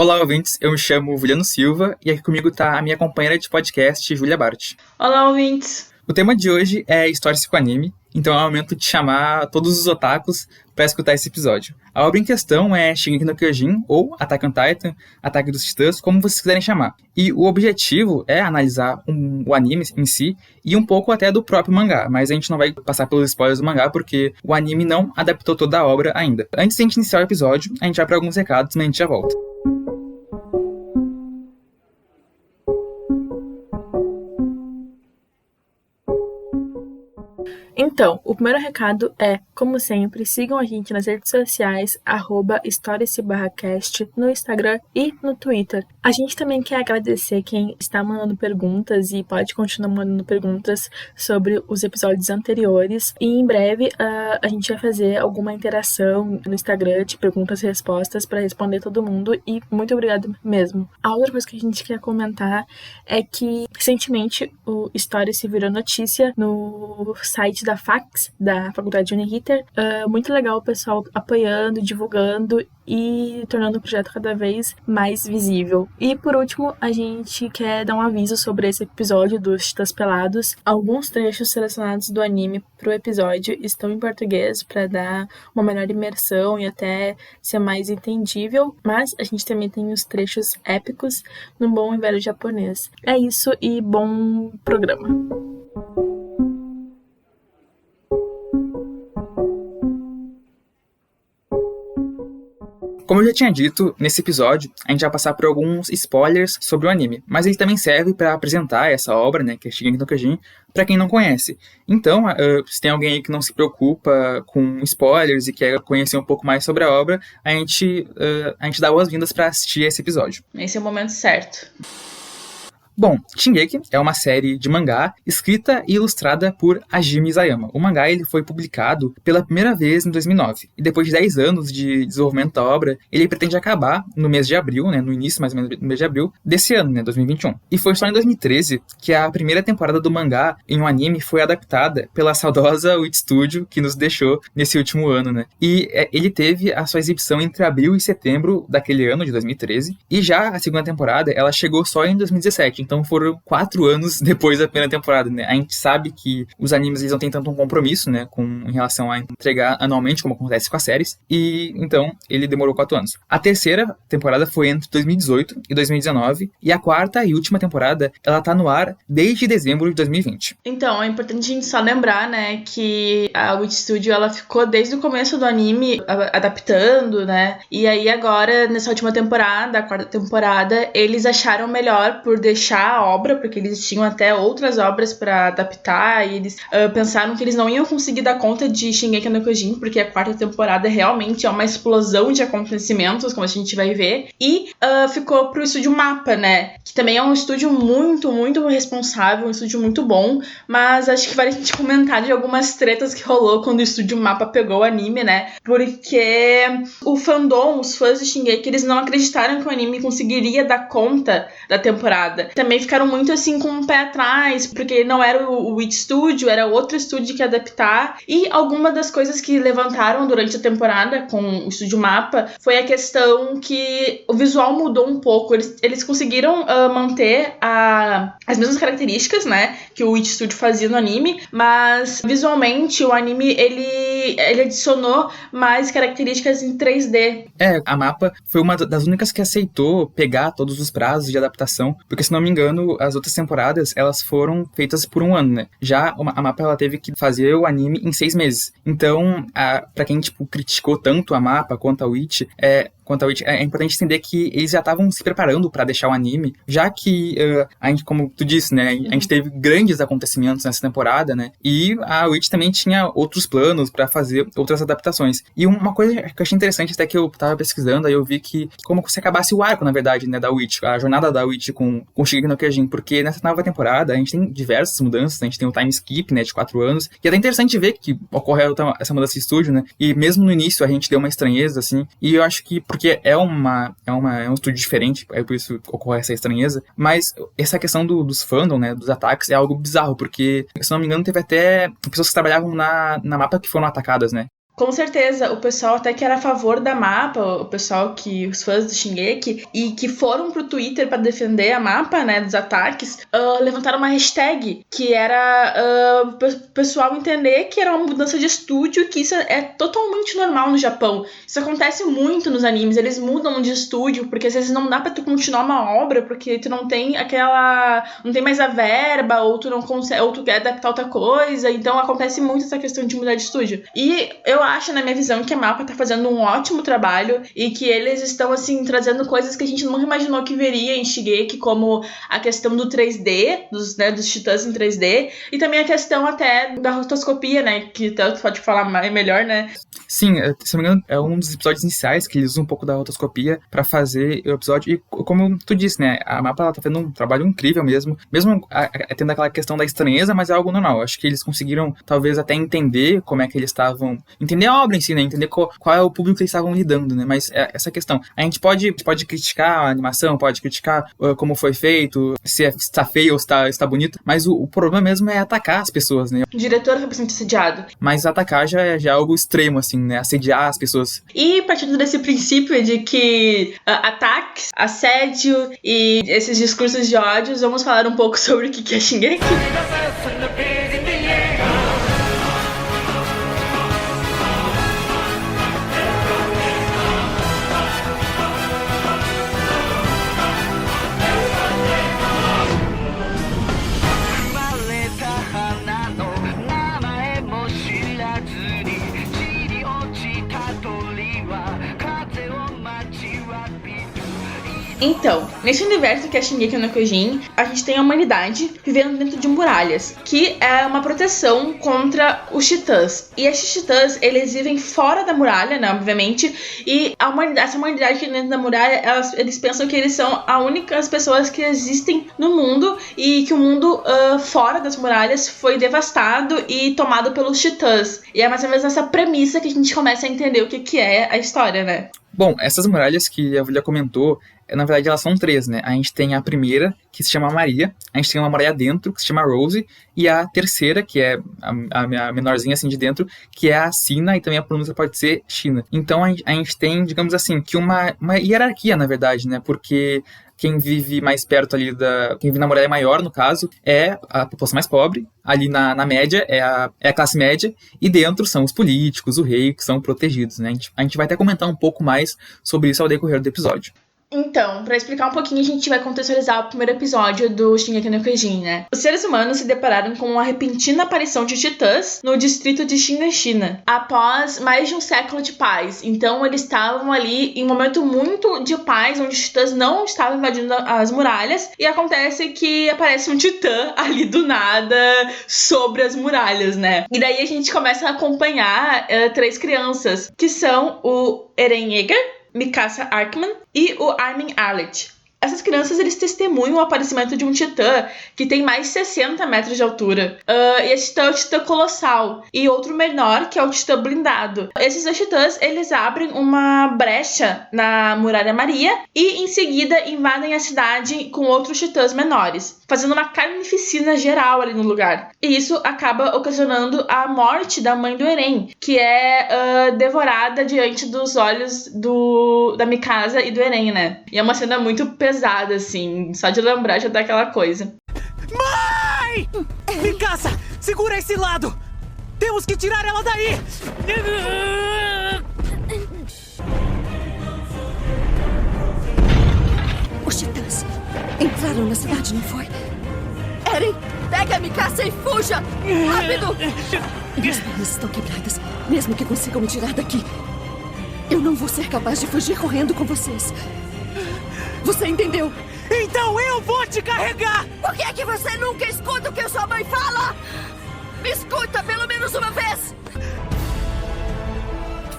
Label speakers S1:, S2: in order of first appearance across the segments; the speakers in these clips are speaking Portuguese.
S1: Olá, ouvintes. Eu me chamo Juliano Silva e aqui comigo está a minha companheira de podcast, Júlia Bart.
S2: Olá, ouvintes.
S1: O tema de hoje é Histórias com Anime, então é o momento de chamar todos os otakus para escutar esse episódio. A obra em questão é Shingeki no Kyojin, ou Attack on Titan, Ataque dos Titãs, como vocês quiserem chamar. E o objetivo é analisar o anime em si e um pouco até do próprio mangá, mas a gente não vai passar pelos spoilers do mangá porque o anime não adaptou toda a obra ainda. Antes de a gente iniciar o episódio, a gente vai para alguns recados, mas a gente já volta.
S2: Então, o primeiro recado é, como sempre, sigam a gente nas redes sociais, @historiace_cast, no Instagram e no Twitter. A gente também quer agradecer quem está mandando perguntas e pode continuar mandando perguntas sobre os episódios anteriores. E em breve a gente vai fazer alguma interação no Instagram de perguntas e respostas para responder todo mundo e muito obrigado mesmo. A outra coisa que a gente quer comentar é que recentemente o História se virou notícia no site da FACS, da Faculdade Uniriter. Muito legal o pessoal apoiando, divulgando e tornando o projeto cada vez mais visível. E por último, a gente quer dar um aviso sobre esse episódio dos Titãs Pelados. Alguns trechos selecionados do anime pro episódio estão em português para dar uma melhor imersão e até ser mais entendível, mas a gente também tem os trechos épicos no bom e velho japonês. É isso e bom programa!
S1: Como eu já tinha dito, nesse episódio a gente vai passar por alguns spoilers sobre o anime, mas ele também serve para apresentar essa obra, né, que é Shingeki no Kyojin, para quem não conhece. Então, se tem alguém aí que não se preocupa com spoilers e quer conhecer um pouco mais sobre a obra, a gente dá boas-vindas para assistir esse episódio.
S2: Esse é o momento certo.
S1: Bom, Shingeki é uma série de mangá escrita e ilustrada por Hajime Isayama. O mangá ele foi publicado pela primeira vez em 2009. E depois de 10 anos de desenvolvimento da obra, ele pretende acabar no mês de abril, né, no início mais ou menos do mês de abril desse ano, né, 2021. E foi só em 2013 que a primeira temporada do mangá em um anime foi adaptada pela saudosa Wit Studio, que nos deixou nesse último ano, né. E ele teve a sua exibição entre abril e setembro daquele ano, de 2013. E já a segunda temporada, ela chegou só em 2017. Então foram 4 anos depois da primeira temporada, né? A gente sabe que os animes eles não têm tanto um compromisso, né, em relação a entregar anualmente, como acontece com as séries, e então ele demorou 4 anos. A terceira temporada foi entre 2018 e 2019, e a quarta e última temporada, ela tá no ar desde dezembro de 2020.
S2: Então, é importante a gente só lembrar, né, que a Wit Studio, ela ficou desde o começo do anime adaptando, né, e aí agora, nessa última temporada, a quarta temporada, eles acharam melhor por deixar a obra, porque eles tinham até outras obras pra adaptar, e eles pensaram que eles não iam conseguir dar conta de Shingeki no Kyojin, porque a quarta temporada realmente é uma explosão de acontecimentos, como a gente vai ver, e ficou pro estúdio Mappa, né, que também é um estúdio muito, muito responsável, um estúdio muito bom, mas acho que vale a gente comentar de algumas tretas que rolou quando o estúdio Mappa pegou o anime, né, porque o fandom, os fãs de Shingeki, eles não acreditaram que o anime conseguiria dar conta da temporada. Também ficaram muito assim com o pé atrás, porque não era o Wit Studio, era outro estúdio que ia adaptar. E alguma das coisas que levantaram durante a temporada com o estúdio Mappa foi a questão que o visual mudou um pouco. Eles conseguiram manter as mesmas características, né, que o Wit Studio fazia no anime, mas visualmente o anime ele adicionou mais características em 3D.
S1: A Mappa foi uma das únicas que aceitou pegar todos os prazos de adaptação, porque se não me engano, as outras temporadas, elas foram feitas por 1 ano, né? Já a Mappa, ela teve que fazer o anime em 6 meses. Então, pra quem, criticou tanto a Mappa quanto a Wit, é importante entender que eles já estavam se preparando para deixar o anime, já que a gente, como tu disse, né, a gente teve grandes acontecimentos nessa temporada, né, e a Wit também tinha outros planos para fazer outras adaptações. E uma coisa que eu achei interessante, até que eu tava pesquisando, aí eu vi que como se acabasse o arco, na verdade, né, da Wit, a jornada da Wit com Shingeki no Kyojin, porque nessa nova temporada a gente tem diversas mudanças, a gente tem o time skip, né, de 4 anos, e é até interessante ver que ocorre essa mudança de estúdio, né, e mesmo no início a gente deu uma estranheza, assim, e eu acho que porque é um estúdio diferente, é por isso que ocorre essa estranheza, mas essa questão dos fandom, né, dos ataques, é algo bizarro, porque, se não me engano, teve até pessoas que trabalhavam na Mappa que foram atacadas, né.
S2: Com certeza, o pessoal até que era a favor da MAPA, o pessoal os fãs do Shingeki, e que foram pro Twitter pra defender a MAPA, né, dos ataques, levantaram uma hashtag que era o pessoal entender que era uma mudança de estúdio, que isso é totalmente normal no Japão. Isso acontece muito nos animes, eles mudam de estúdio, porque às vezes não dá pra tu continuar uma obra, porque tu não tem não tem mais a verba, ou tu não consegue, ou tu quer adaptar outra coisa, então acontece muito essa questão de mudar de estúdio. E eu acho, na minha visão, que a MAPA tá fazendo um ótimo trabalho e que eles estão, assim, trazendo coisas que a gente nunca imaginou que veria em Shingeki, como a questão do 3D, dos titãs em 3D, e também a questão até da rotoscopia, né, que tu pode falar melhor, né?
S1: Sim, se não me engano, é um dos episódios iniciais que eles usam um pouco da rotoscopia pra fazer o episódio, e como tu disse, né, a MAPA ela tá fazendo um trabalho incrível mesmo tendo aquela questão da estranheza, mas é algo normal. Acho que eles conseguiram, talvez, até entender como é que eles estavam, entender a obra em si, né, entender qual é o público que eles estavam lidando, né, mas essa questão, a gente pode criticar a animação, pode criticar como foi feito, se está feio ou se está bonito, mas o problema mesmo é atacar as pessoas, né.
S2: O diretor foi bastante assediado.
S1: Mas atacar já é algo extremo, assim, né, assediar as pessoas.
S2: E partindo desse princípio de que ataques, assédio e esses discursos de ódios, vamos falar um pouco sobre o que é Shingeki? Então, nesse universo que é Shingeki no Kyojin, a gente tem a humanidade vivendo dentro de muralhas, que é uma proteção contra os titãs. E esses titãs, eles vivem fora da muralha, né, obviamente, e essa humanidade que dentro da muralha, eles pensam que eles são as únicas pessoas que existem no mundo e que o mundo fora das muralhas foi devastado e tomado pelos titãs. E é mais ou menos nessa premissa que a gente começa a entender o que é a história, né?
S1: Bom, essas muralhas que a Julia comentou, na verdade elas são 3, né? A gente tem a primeira, que se chama Maria, a gente tem uma muralha dentro, que se chama Rose, e a terceira, que é a menorzinha assim de dentro, que é a Sina, e também a pronúncia pode ser China. Então a gente tem, digamos assim, que uma hierarquia, na verdade, né? Porque quem vive mais perto ali quem vive na muralha maior, no caso, é a população mais pobre. Ali na média é a classe média. E dentro são os políticos, o rei, que são protegidos, né? A gente vai até comentar um pouco mais sobre isso ao decorrer do episódio.
S2: Então, pra explicar um pouquinho, a gente vai contextualizar o primeiro episódio do Shingeki no Kyojin, né? Os seres humanos se depararam com uma repentina aparição de titãs no distrito de Shiganshina, após mais de um século de paz. Então, eles estavam ali em um momento muito de paz, onde os titãs não estavam invadindo as muralhas, e acontece que aparece um titã ali do nada sobre as muralhas, né? E daí a gente começa a acompanhar 3 crianças, que são o Eren Yeager, Mikasa Arkman e o Armin Arlet. Essas crianças, eles testemunham o aparecimento de um titã que tem mais de 60 metros de altura. E esse titã é o titã colossal. E outro menor, que é o titã blindado. Esses 2 titãs, eles abrem uma brecha na Muralha Maria e, em seguida, invadem a cidade com outros titãs menores, fazendo uma carnificina geral ali no lugar. E isso acaba ocasionando a morte da mãe do Eren, que é devorada diante dos olhos da Mikasa e do Eren, né? E é uma cena muito pesada, assim. Só de lembrar já dá aquela coisa.
S3: Mãe! Mikasa, segura esse lado! Temos que tirar ela daí!
S4: Os titãs entraram na cidade, não foi? Eren, pegue a Mikasa e fuja! Rápido! Minhas pernas estão quebradas. Mesmo que consigam me tirar daqui, eu não vou ser capaz de fugir correndo com vocês. Você entendeu?
S3: Então eu vou te carregar!
S4: Por que é que você nunca escuta o que sua mãe fala? Me escuta pelo menos uma vez!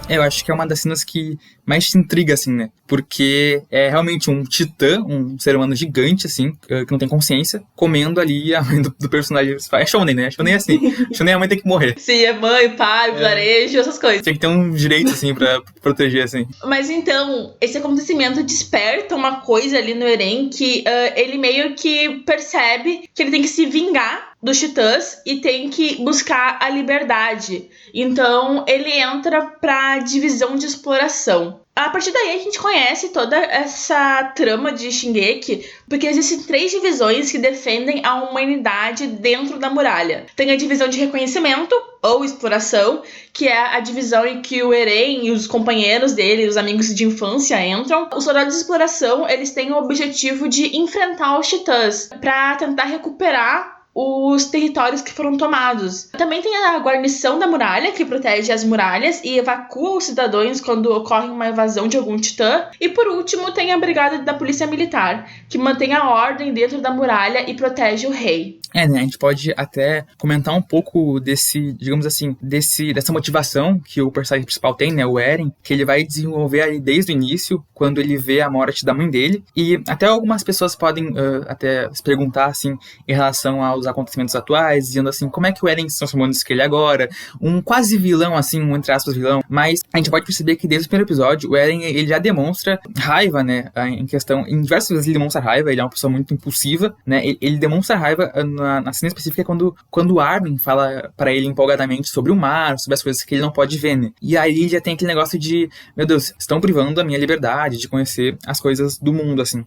S1: Eu acho que é uma das cenas que mais te intriga, assim, né? Porque é realmente um titã, um ser humano gigante, assim, que não tem consciência, comendo ali a mãe do personagem. É shonen, né? Shonen é assim. Shonen, a mãe tem que morrer.
S2: Sim, é mãe, pai, vilarejo, essas coisas.
S1: Tem que ter um direito, assim, pra proteger, assim.
S2: Mas então, esse acontecimento desperta uma coisa ali no Eren que ele meio que percebe que ele tem que se vingar dos Titãs e tem que buscar a liberdade. Então ele entra pra divisão de exploração. A partir daí a gente conhece toda essa trama de Shingeki, porque existem 3 divisões que defendem a humanidade dentro da muralha. Tem a divisão de reconhecimento, ou exploração, que é a divisão em que o Eren e os companheiros dele, os amigos de infância, entram. Os soldados de exploração, eles têm o objetivo de enfrentar os Titãs, para tentar recuperar os territórios que foram tomados. Também tem a guarnição da muralha, que protege as muralhas e evacua os cidadãos quando ocorre uma invasão de algum titã. E por último, tem a brigada da polícia militar, que mantém a ordem dentro da muralha e protege o rei.
S1: Né, a gente pode até comentar um pouco desse, digamos assim, dessa motivação que o personagem principal tem, né, o Eren, que ele vai desenvolver aí desde o início, quando ele vê a morte da mãe dele. E até algumas pessoas podem até se perguntar, assim, em relação aos acontecimentos atuais, dizendo assim, como é que o Eren se transformou nisso que ele é agora? Um quase vilão, assim, um entre aspas vilão. Mas a gente pode perceber que desde o primeiro episódio, o Eren, ele já demonstra raiva, né, em questão, em diversas vezes ele demonstra raiva, ele é uma pessoa muito impulsiva, né, ele demonstra raiva na cena específica quando o Armin fala pra ele empolgadamente sobre o mar, sobre as coisas que ele não pode ver, né? E aí já tem aquele negócio de, meu Deus, estão privando a minha liberdade de conhecer as coisas do mundo, assim.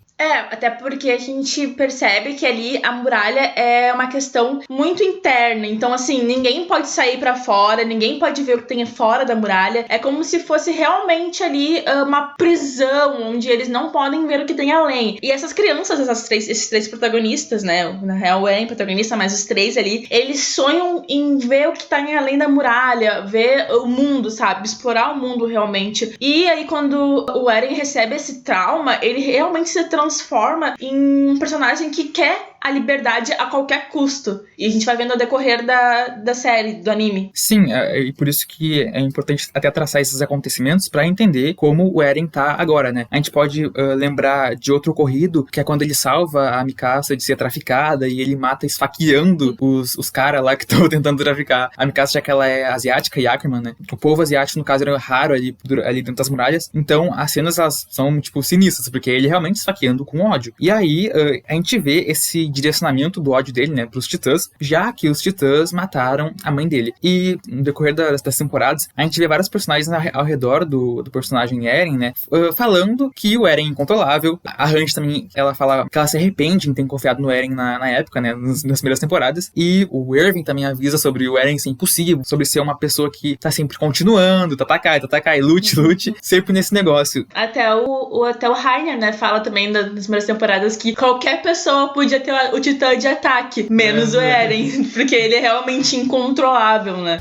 S2: Até porque a gente percebe que ali a muralha é uma questão muito interna. Então, assim, ninguém pode sair pra fora, ninguém pode ver o que tem fora da muralha. É como se fosse realmente ali uma prisão, onde eles não podem ver o que tem além. E essas crianças, esses 3 protagonistas, né? Na real, o Eren é protagonista, mas os 3 ali, eles sonham em ver o que tá além da muralha, ver o mundo, sabe? Explorar o mundo realmente. E aí, quando o Eren recebe esse trauma, ele realmente se transforma em um personagem que quer a liberdade a qualquer custo. E a gente vai vendo ao decorrer da série, do anime.
S1: Sim, e por isso que é importante até traçar esses acontecimentos pra entender como o Eren tá agora, né? A gente pode lembrar de outro ocorrido, que é quando ele salva a Mikasa de ser traficada e ele mata esfaqueando os caras lá que estão tentando traficar a Mikasa, já que ela é asiática e Ackerman, né? O povo asiático, no caso, era raro ali dentro das muralhas. Então, as cenas, elas são, tipo, sinistras, porque ele realmente esfaqueando com ódio. E aí, a gente vê esse direcionamento do ódio dele, né, pros Titãs, já que os Titãs mataram a mãe dele. E no decorrer das temporadas, a gente vê vários personagens ao redor do personagem Eren, né, falando que o Eren é incontrolável. A Hanji também, ela fala que ela se arrepende em ter confiado no Eren na época, né, nas primeiras temporadas. E o Erwin também avisa sobre o Eren ser impossível, sobre ser uma pessoa que tá sempre continuando, tatakai, lute, sempre nesse negócio.
S2: Até o Rainer, né, fala também nas primeiras temporadas que qualquer pessoa podia ter o titã de ataque, menos o Eren, porque ele é realmente incontrolável, né?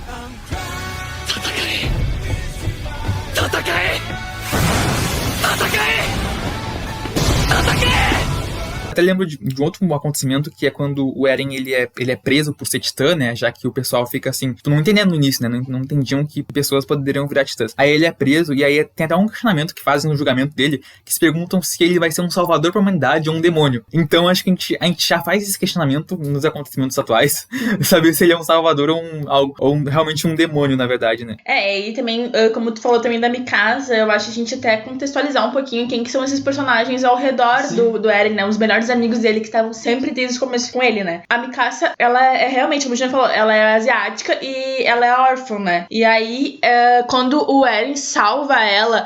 S1: Até lembro de um outro acontecimento, que é quando o Eren ele é preso por ser titã, né? Já que o pessoal fica assim, não entendendo no início, né? Não entendiam que pessoas poderiam virar titãs. Aí ele é preso, e aí tem até um questionamento que fazem no julgamento dele, que se perguntam se ele vai ser um salvador pra humanidade ou um demônio. Então acho que a gente já faz esse questionamento nos acontecimentos atuais, saber se ele é um salvador ou realmente um demônio, na verdade, né?
S2: E também, como tu falou também da Mikasa, eu acho que a gente até contextualizar um pouquinho quem que são esses personagens ao redor do Eren, né? Os melhores amigos dele que estavam sempre desde o começo com ele, né? A Mikasa, ela é realmente, como a gente falou, ela é asiática e ela é órfã, né? E aí, quando o Eren salva ela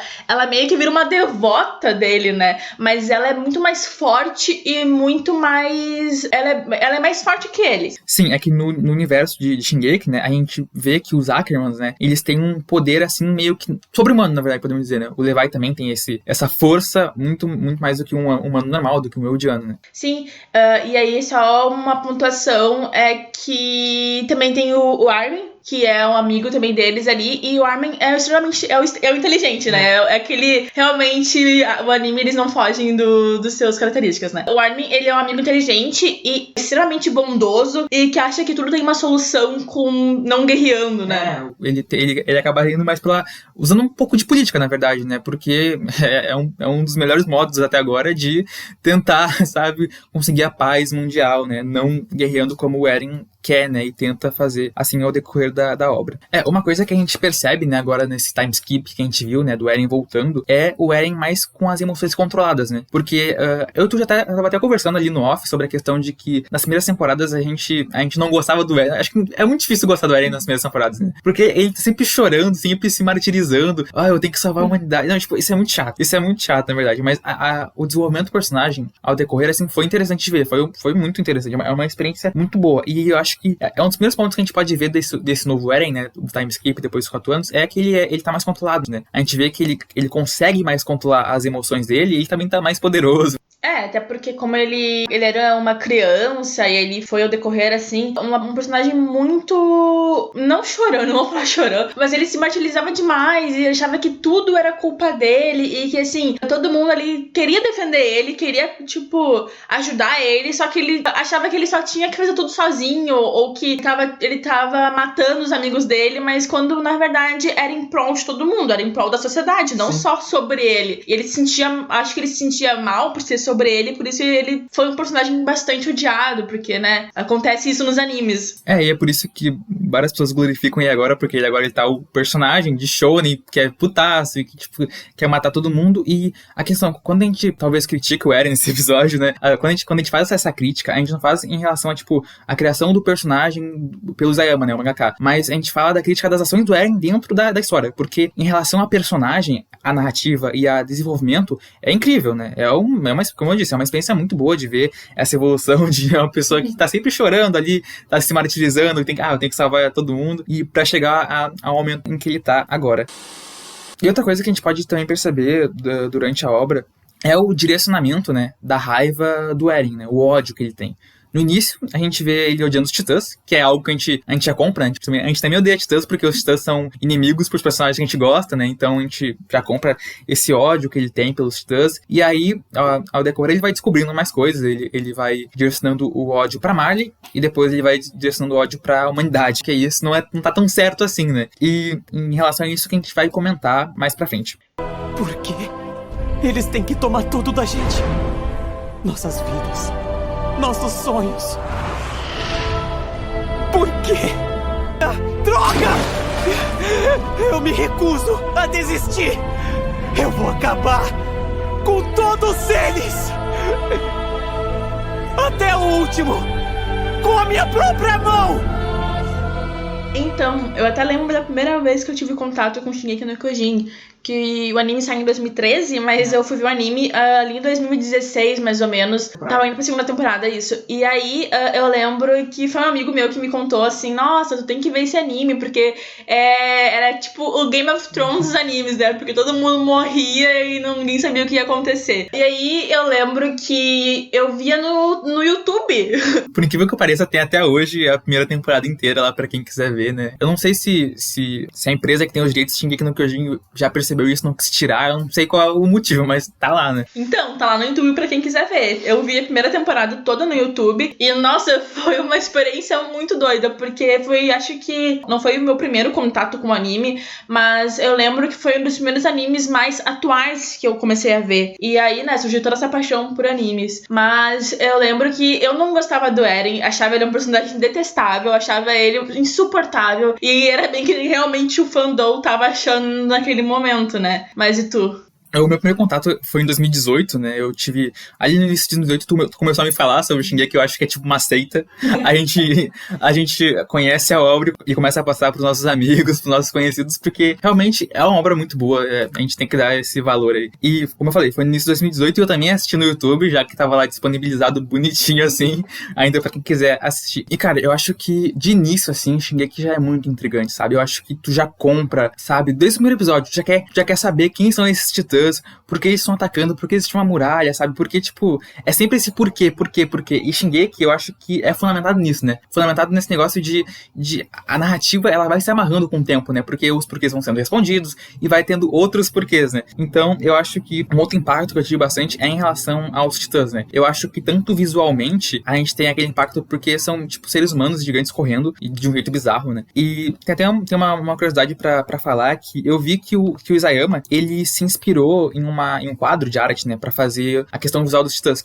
S2: meio que vira uma devota dele, né? Mas ela é muito mais forte e muito mais... Ela é mais forte que ele.
S1: Sim, é que no universo de Shingeki, né, a gente vê que os Ackermans, né, eles têm um poder, assim, meio que sobre-humano, na verdade, podemos dizer, né? O Levi também tem essa força muito mais do que um humano normal, do que um Eldiano, né?
S2: Sim, e aí só uma pontuação é que também tem o Armin, que é um amigo também deles ali, e o Armin é extremamente o inteligente, né? É aquele, realmente, o anime, eles não fogem dos seus características, né? O Armin, ele é um amigo inteligente e extremamente bondoso, e que acha que tudo tem uma solução com não guerreando, né?
S1: Ele acaba indo mais usando um pouco de política, na verdade, né? Porque é um dos melhores modos até agora de tentar, sabe, conseguir a paz mundial, né? Não guerreando como o Eren quer, né, e tenta fazer, assim, ao decorrer da obra. Uma coisa que a gente percebe, né, agora nesse time skip que a gente viu, né, do Eren voltando, é o Eren mais com as emoções controladas, né, porque eu tava até conversando ali no off sobre a questão de que nas primeiras temporadas a gente não gostava do Eren. Acho que é muito difícil gostar do Eren nas primeiras temporadas, né, porque ele tá sempre chorando, sempre se martirizando, eu tenho que salvar a humanidade. Não, tipo, isso é muito chato, na verdade, mas o desenvolvimento do personagem ao decorrer, assim, foi interessante de ver, foi muito interessante, é uma experiência muito boa, e eu acho que é um dos primeiros pontos que a gente pode ver desse novo Eren, né, do time skip depois dos 4 anos, é que ele tá mais controlado, né, a gente vê que ele consegue mais controlar as emoções dele, e ele também tá mais poderoso.
S2: Até porque como ele era uma criança e ele foi ao decorrer, assim, um personagem muito... não vou falar chorando, mas ele se martirizava demais e achava que tudo era culpa dele e que, assim, todo mundo ali queria defender ele, queria, tipo, ajudar ele, só que ele achava que ele só tinha que fazer tudo sozinho ou que ele tava matando os amigos dele, mas quando, na verdade, era em prol de todo mundo, era em prol da sociedade, não
S1: Sim.
S2: só sobre ele. E acho que ele se sentia mal por ser sobre ele, por isso ele foi um personagem bastante odiado, porque, né, acontece isso nos animes.
S1: E é por isso que várias pessoas glorificam ele agora, porque ele tá o personagem de shonen, que é putaço, e que, tipo, quer matar todo mundo, e a questão, quando a gente talvez critica o Eren nesse episódio, né, quando a gente faz essa crítica, a gente não faz em relação a, tipo, a criação do personagem pelo Isayama, né, o mangaka, mas a gente fala da crítica das ações do Eren dentro da história, porque em relação a personagem, a narrativa e a desenvolvimento, é incrível, né, como eu disse, é uma experiência muito boa de ver essa evolução de uma pessoa que tá sempre chorando ali, tá se martirizando, eu tenho que salvar todo mundo, e pra chegar ao momento em que ele tá agora. E outra coisa que a gente pode também perceber durante a obra é o direcionamento, né, da raiva do Eren, né, o ódio que ele tem. No início, a gente vê ele odiando os titãs, que é algo que a gente já compra, né? A gente também odeia titãs, porque os titãs são inimigos pros personagens que a gente gosta, né? Então a gente já compra esse ódio que ele tem pelos titãs. E aí, ao decorrer, ele vai descobrindo mais coisas. Ele vai direcionando o ódio pra Marley, e depois ele vai direcionando o ódio pra humanidade, que isso não tá tão certo assim, né? E em relação a isso que a gente vai comentar mais pra frente.
S3: Por quê? Eles têm que tomar tudo da gente. Nossas vidas. Nossos sonhos. Por quê? Droga! Eu me recuso a desistir. Eu vou acabar com todos eles. Até o último. Com a minha própria mão.
S2: Então, eu até lembro da primeira vez que eu tive contato com Shingeki no Kyojin, que o anime saiu em 2013, mas eu fui ver o anime ali em 2016, mais ou menos. Tava indo pra segunda temporada, isso. E aí, eu lembro que foi um amigo meu que me contou assim, nossa, tu tem que ver esse anime, porque era tipo o Game of Thrones dos animes, né? Porque todo mundo morria e ninguém sabia o que ia acontecer. E aí, eu lembro que eu via no YouTube.
S1: Por incrível que pareça, tem até hoje a primeira temporada inteira lá pra quem quiser ver, né? Eu não sei se a empresa que tem os direitos de Shingeki no Kyojin já percebeu isso, não quis tirar, eu não sei qual é o motivo, mas tá lá, né?
S2: Então, tá lá no YouTube pra quem quiser ver. Eu vi a primeira temporada toda no YouTube e, nossa, foi uma experiência muito doida, porque acho que não foi o meu primeiro contato com o anime, mas eu lembro que foi um dos primeiros animes mais atuais que eu comecei a ver. E aí, né, surgiu toda essa paixão por animes. Mas eu lembro que eu não gostava do Eren, achava ele um personagem detestável, achava ele insuportável, e era bem que realmente o fandom tava achando naquele momento, né? Mas e tu?
S1: O meu primeiro contato foi em 2018, né? Eu tive... Ali no início de 2018, tu começou a me falar sobre o Shingeki, que eu acho que é tipo uma seita. A gente conhece a obra e começa a passar pros nossos amigos, pros nossos conhecidos, porque realmente é uma obra muito boa. A gente tem que dar esse valor aí. E, como eu falei, foi no início de 2018 e eu também assisti no YouTube, já que tava lá disponibilizado bonitinho, assim, ainda pra quem quiser assistir. E, cara, eu acho que, de início, assim, Shingeki já é muito intrigante, sabe? Eu acho que tu já compra, sabe? Desde o primeiro episódio, tu já quer saber quem são esses titãs, por que eles estão atacando, por que existe uma muralha, sabe? Porque, tipo, é sempre esse porquê. E Shingeki, eu acho que é fundamentado nisso, né? Fundamentado nesse negócio de a narrativa, ela vai se amarrando com o tempo, né? Porque os porquês vão sendo respondidos e vai tendo outros porquês, né? Então, eu acho que um outro impacto que eu tive bastante é em relação aos titãs, né? Eu acho que tanto visualmente, a gente tem aquele impacto porque são, tipo, seres humanos gigantes correndo e de um jeito bizarro, né? E tem até uma curiosidade pra falar que eu vi que o Isayama, ele se inspirou inspirou em um quadro de arte, né, pra fazer a questão visual dos Titãs,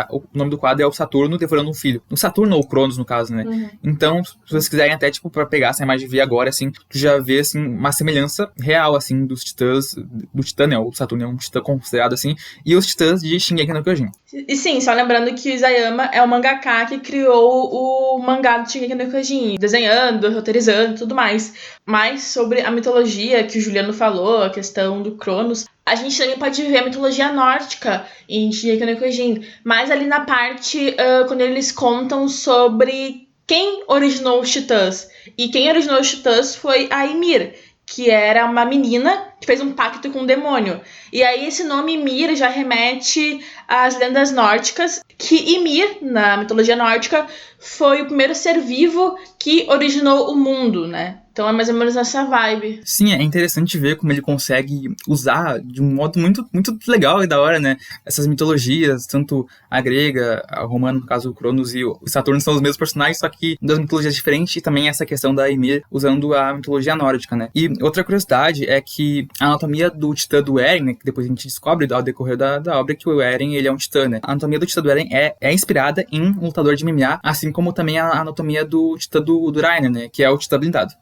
S1: o nome do quadro é o Saturno devorando um filho. O Saturno ou Cronos, no caso, né? Então, se vocês quiserem até, tipo, pra pegar essa imagem e ver agora, assim, tu já vê, assim, uma semelhança real, assim, dos Titãs, do Titã, né? O Saturno é um Titã considerado assim, e os Titãs de Shingeki no Kyojin.
S2: E sim, só lembrando que o Isayama é o mangaka que criou o mangá do Shingeki no Kyojin, desenhando, roteirizando e tudo mais. Mas sobre a mitologia que o Juliano falou, a questão do Cronos, a gente também pode ver a mitologia nórdica em Shingeki no Kyojin, mas ali na parte quando eles contam sobre quem originou os Titãs. E quem originou os Titãs foi a Ymir, que era uma menina que fez um pacto com o demônio. E aí esse nome Ymir já remete às lendas nórdicas, que Ymir, na mitologia nórdica, foi o primeiro ser vivo que originou o mundo, né? Então é mais ou menos essa vibe.
S1: Sim, é interessante ver como ele consegue usar de um modo muito, muito legal e da hora, né? Essas mitologias, tanto a grega, a romana, no caso o Cronos e o Saturno são os mesmos personagens, só que das mitologias diferentes, e também essa questão da Ymir usando a mitologia nórdica, né? E outra curiosidade é que a anatomia do Titã do Eren, né, que depois a gente descobre ao decorrer da obra que o Eren, ele é um Titã, né? A anatomia do Titã do Eren é inspirada em um lutador de MMA, assim como também a anatomia do Titã do Rainer, né? Que é o Titã blindado.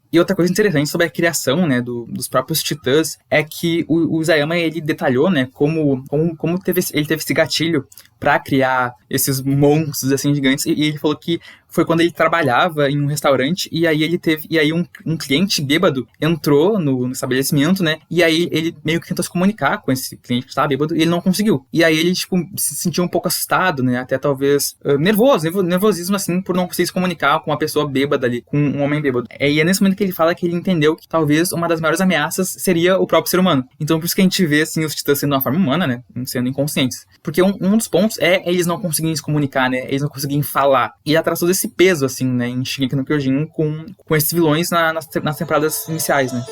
S1: E outra coisa interessante sobre a criação, né, dos próprios Titãs é que o Isayama, ele detalhou, né, como ele teve esse gatilho para criar esses monstros assim gigantes, e ele falou que foi quando ele trabalhava em um restaurante e aí um cliente bêbado entrou no estabelecimento, né, e aí ele meio que tentou se comunicar com esse cliente que estava bêbado e ele não conseguiu. E aí ele, tipo, se sentiu um pouco assustado, né, até talvez nervosismo assim, por não conseguir se comunicar com uma pessoa bêbada ali, com um homem bêbado. E é nesse momento que ele fala que ele entendeu que talvez uma das maiores ameaças seria o próprio ser humano. Então por isso que a gente vê, assim, os Titãs sendo uma forma humana, né, sendo inconscientes. Porque um dos pontos é eles não conseguirem se comunicar, né, eles não conseguirem falar. E ela traz todo esse peso, assim, né, em Shingeki no Kyojin com esses vilões nas temporadas iniciais, né.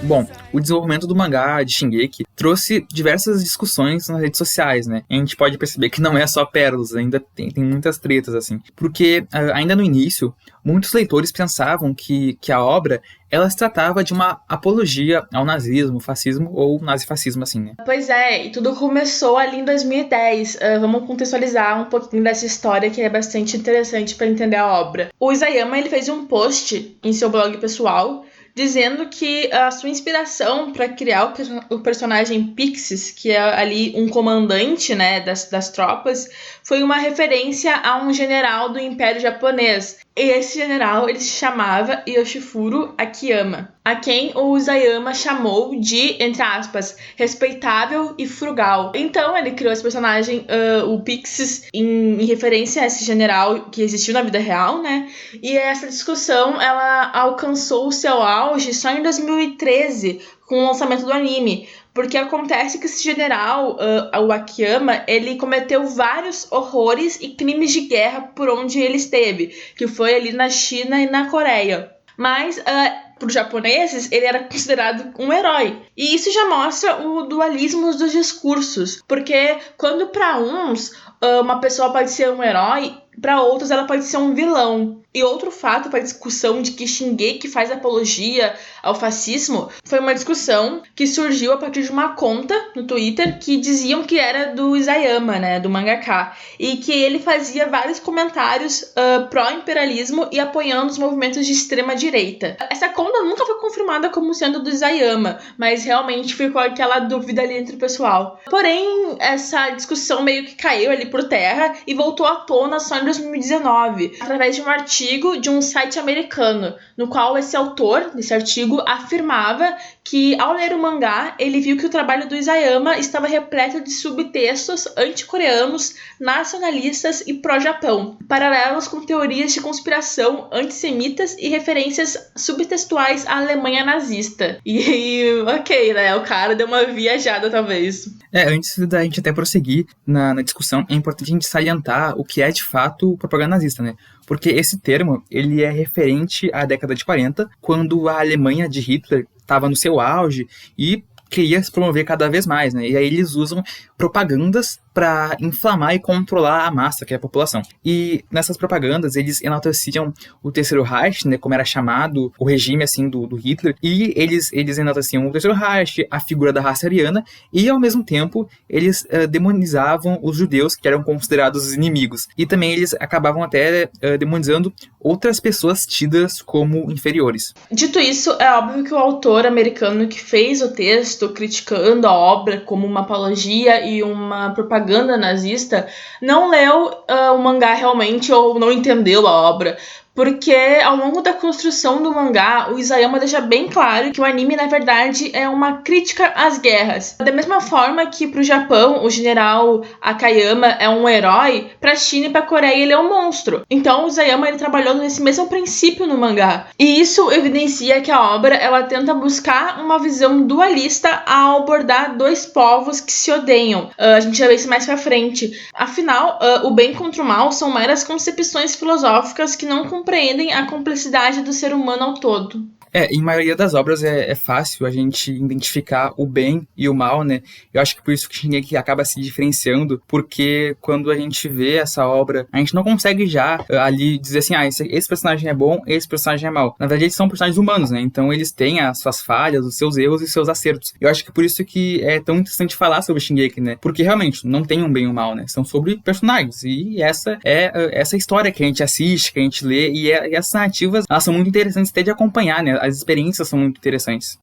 S1: Bom, o desenvolvimento do mangá de Shingeki trouxe diversas discussões nas redes sociais, né? A gente pode perceber que não é só pérolas, ainda tem muitas tretas, assim. Porque, ainda no início, muitos leitores pensavam que a obra, ela se tratava de uma apologia ao nazismo, fascismo ou nazifascismo, assim, né?
S2: Pois é, e tudo começou ali em 2010. Vamos contextualizar um pouquinho dessa história que é bastante interessante para entender a obra. O Isayama, ele fez um post em seu blog pessoal dizendo que a sua inspiração para criar o personagem Pixis, que é ali um comandante, né, das tropas, foi uma referência a um general do Império Japonês. E esse general, ele se chamava Yoshifuro Akiyama, a quem o Isayama chamou de, entre aspas, respeitável e frugal. Então ele criou esse personagem, o Pixis, em referência a esse general que existiu na vida real, né? E essa discussão, ela alcançou o seu auge só em 2013, com o lançamento do anime. Porque acontece que esse general, o Akiyama, ele cometeu vários horrores e crimes de guerra por onde ele esteve, que foi ali na China e na Coreia. Mas, para os japoneses, ele era considerado um herói. E isso já mostra o dualismo dos discursos. Porque quando para uns uma pessoa pode ser um herói, para outros ela pode ser um vilão. E outro fato para a discussão de que Shingeki faz apologia ao fascismo foi uma discussão que surgiu a partir de uma conta no Twitter que diziam que era do Isayama, né, do mangaka, e que ele fazia vários comentários pró-imperialismo e apoiando os movimentos de extrema-direita. Essa conta nunca foi confirmada como sendo do Isayama, mas realmente ficou aquela dúvida ali entre o pessoal. Porém, essa discussão meio que caiu ali por terra e voltou à tona só em 2019, através de um artigo de um site americano, no qual esse autor desse artigo afirmava que, ao ler o mangá, ele viu que o trabalho do Isayama estava repleto de subtextos anticoreanos, nacionalistas e pró-Japão, paralelos com teorias de conspiração antissemitas e referências subtextuais à Alemanha nazista. E ok, né? O cara deu uma viajada, talvez.
S1: Antes da gente até prosseguir na discussão, é importante a gente salientar o que é de fato propaganda nazista, né? Porque esse termo, ele é referente à década de 40, quando a Alemanha de Hitler estava no seu auge e queria se promover cada vez mais, né? E aí eles usam propagandas para inflamar e controlar a massa, que é a população. E nessas propagandas, eles enalteciam o Terceiro Reich, né, como era chamado o regime, assim, do Hitler, e eles enalteciam o Terceiro Reich, a figura da raça ariana, e ao mesmo tempo, eles demonizavam os judeus, que eram considerados inimigos. E também eles acabavam até demonizando outras pessoas tidas como inferiores.
S2: Dito isso, é óbvio que o autor americano que fez o texto, criticando a obra como uma apologia e uma propaganda nazista, não leu o mangá realmente ou não entendeu a obra. Porque ao longo da construção do mangá, o Isayama deixa bem claro que o anime, na verdade, é uma crítica às guerras. Da mesma forma que pro Japão, o general Akayama é um herói, pra China e pra Coreia ele é um monstro. Então o Isayama ele trabalhou nesse mesmo princípio no mangá. E isso evidencia que a obra ela tenta buscar uma visão dualista ao abordar dois povos que se odeiam. A gente já vê isso mais pra frente. Afinal, o bem contra o mal são meras concepções filosóficas que não compreendem a complexidade do ser humano ao todo.
S1: Em maioria das obras é fácil a gente identificar o bem e o mal, né? Eu acho que por isso que Shingeki acaba se diferenciando, porque quando a gente vê essa obra, a gente não consegue já ali dizer assim, esse personagem é bom, esse personagem é mau. Na verdade, eles são personagens humanos, né? Então eles têm as suas falhas, os seus erros e os seus acertos. Eu acho que por isso que é tão interessante falar sobre Shingeki, né? Porque realmente não tem um bem e um mal, né? São sobre personagens. E essa é essa história que a gente assiste, que a gente lê, e essas narrativas, elas são muito interessantes até de acompanhar, né? As experiências são muito interessantes.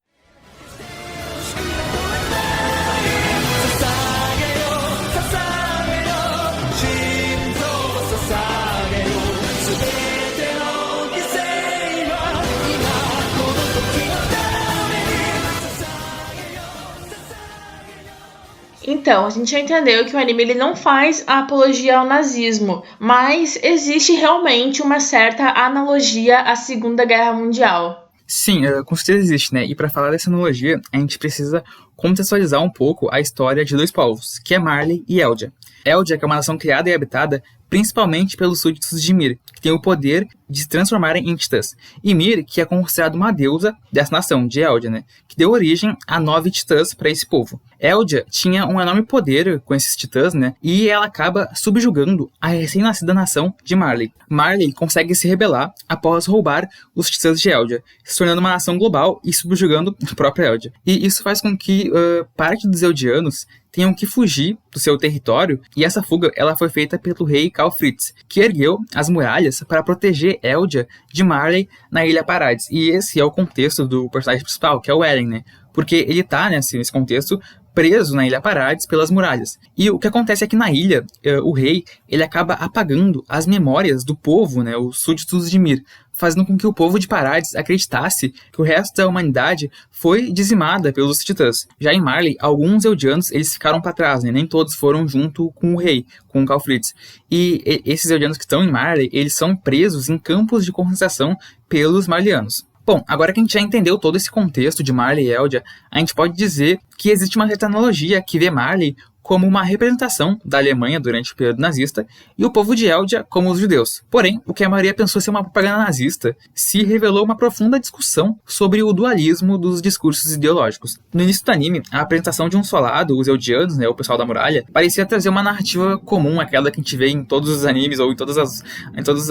S2: Então, a gente já entendeu que o anime ele não faz a apologia ao nazismo, mas existe realmente uma certa analogia à Segunda Guerra Mundial.
S1: Sim, com certeza existe, né? E para falar dessa analogia, a gente precisa contextualizar um pouco a história de dois povos, que é Marley e Eldia. Eldia, que é uma nação criada e habitada principalmente pelos súditos de Mir, que tem o poder de se transformarem em titãs. E Mir, que é considerada uma deusa dessa nação, de Eldia, né? Que deu origem a 9 titãs para esse povo. Eldia tinha um enorme poder com esses titãs, né? E ela acaba subjugando a recém-nascida nação de Marley. Marley consegue se rebelar após roubar os titãs de Eldia, se tornando uma nação global e subjugando a própria Eldia. E isso faz com que parte dos eldianos tenham que fugir do seu território, e essa fuga ela foi feita pelo rei Karl Fritz, que ergueu as muralhas para proteger Eldia de Marley na Ilha Parades. E esse é o contexto do personagem principal, que é o Eren, né? Porque ele tá nesse contexto preso na Ilha Parades pelas muralhas. E o que acontece é que na ilha, o rei ele acaba apagando as memórias do povo, né, os súditos de Mir, fazendo com que o povo de Parades acreditasse que o resto da humanidade foi dizimada pelos titãs. Já em Marley, alguns eldianos eles ficaram para trás, né, nem todos foram junto com o rei, com o Karl Fritz. E esses eldianos que estão em Marley, eles são presos em campos de concentração pelos marlianos. Bom, agora que a gente já entendeu todo esse contexto de Marley e Eldia, a gente pode dizer que existe uma certa analogia que vê Marley como uma representação da Alemanha durante o período nazista e o povo de Eldia como os judeus. Porém, o que a maioria pensou ser uma propaganda nazista se revelou uma profunda discussão sobre o dualismo dos discursos ideológicos. No início do anime, a apresentação de um só lado, os eldianos, né, o pessoal da muralha, parecia trazer uma narrativa comum, aquela que a gente vê em todos os animes ou em todas as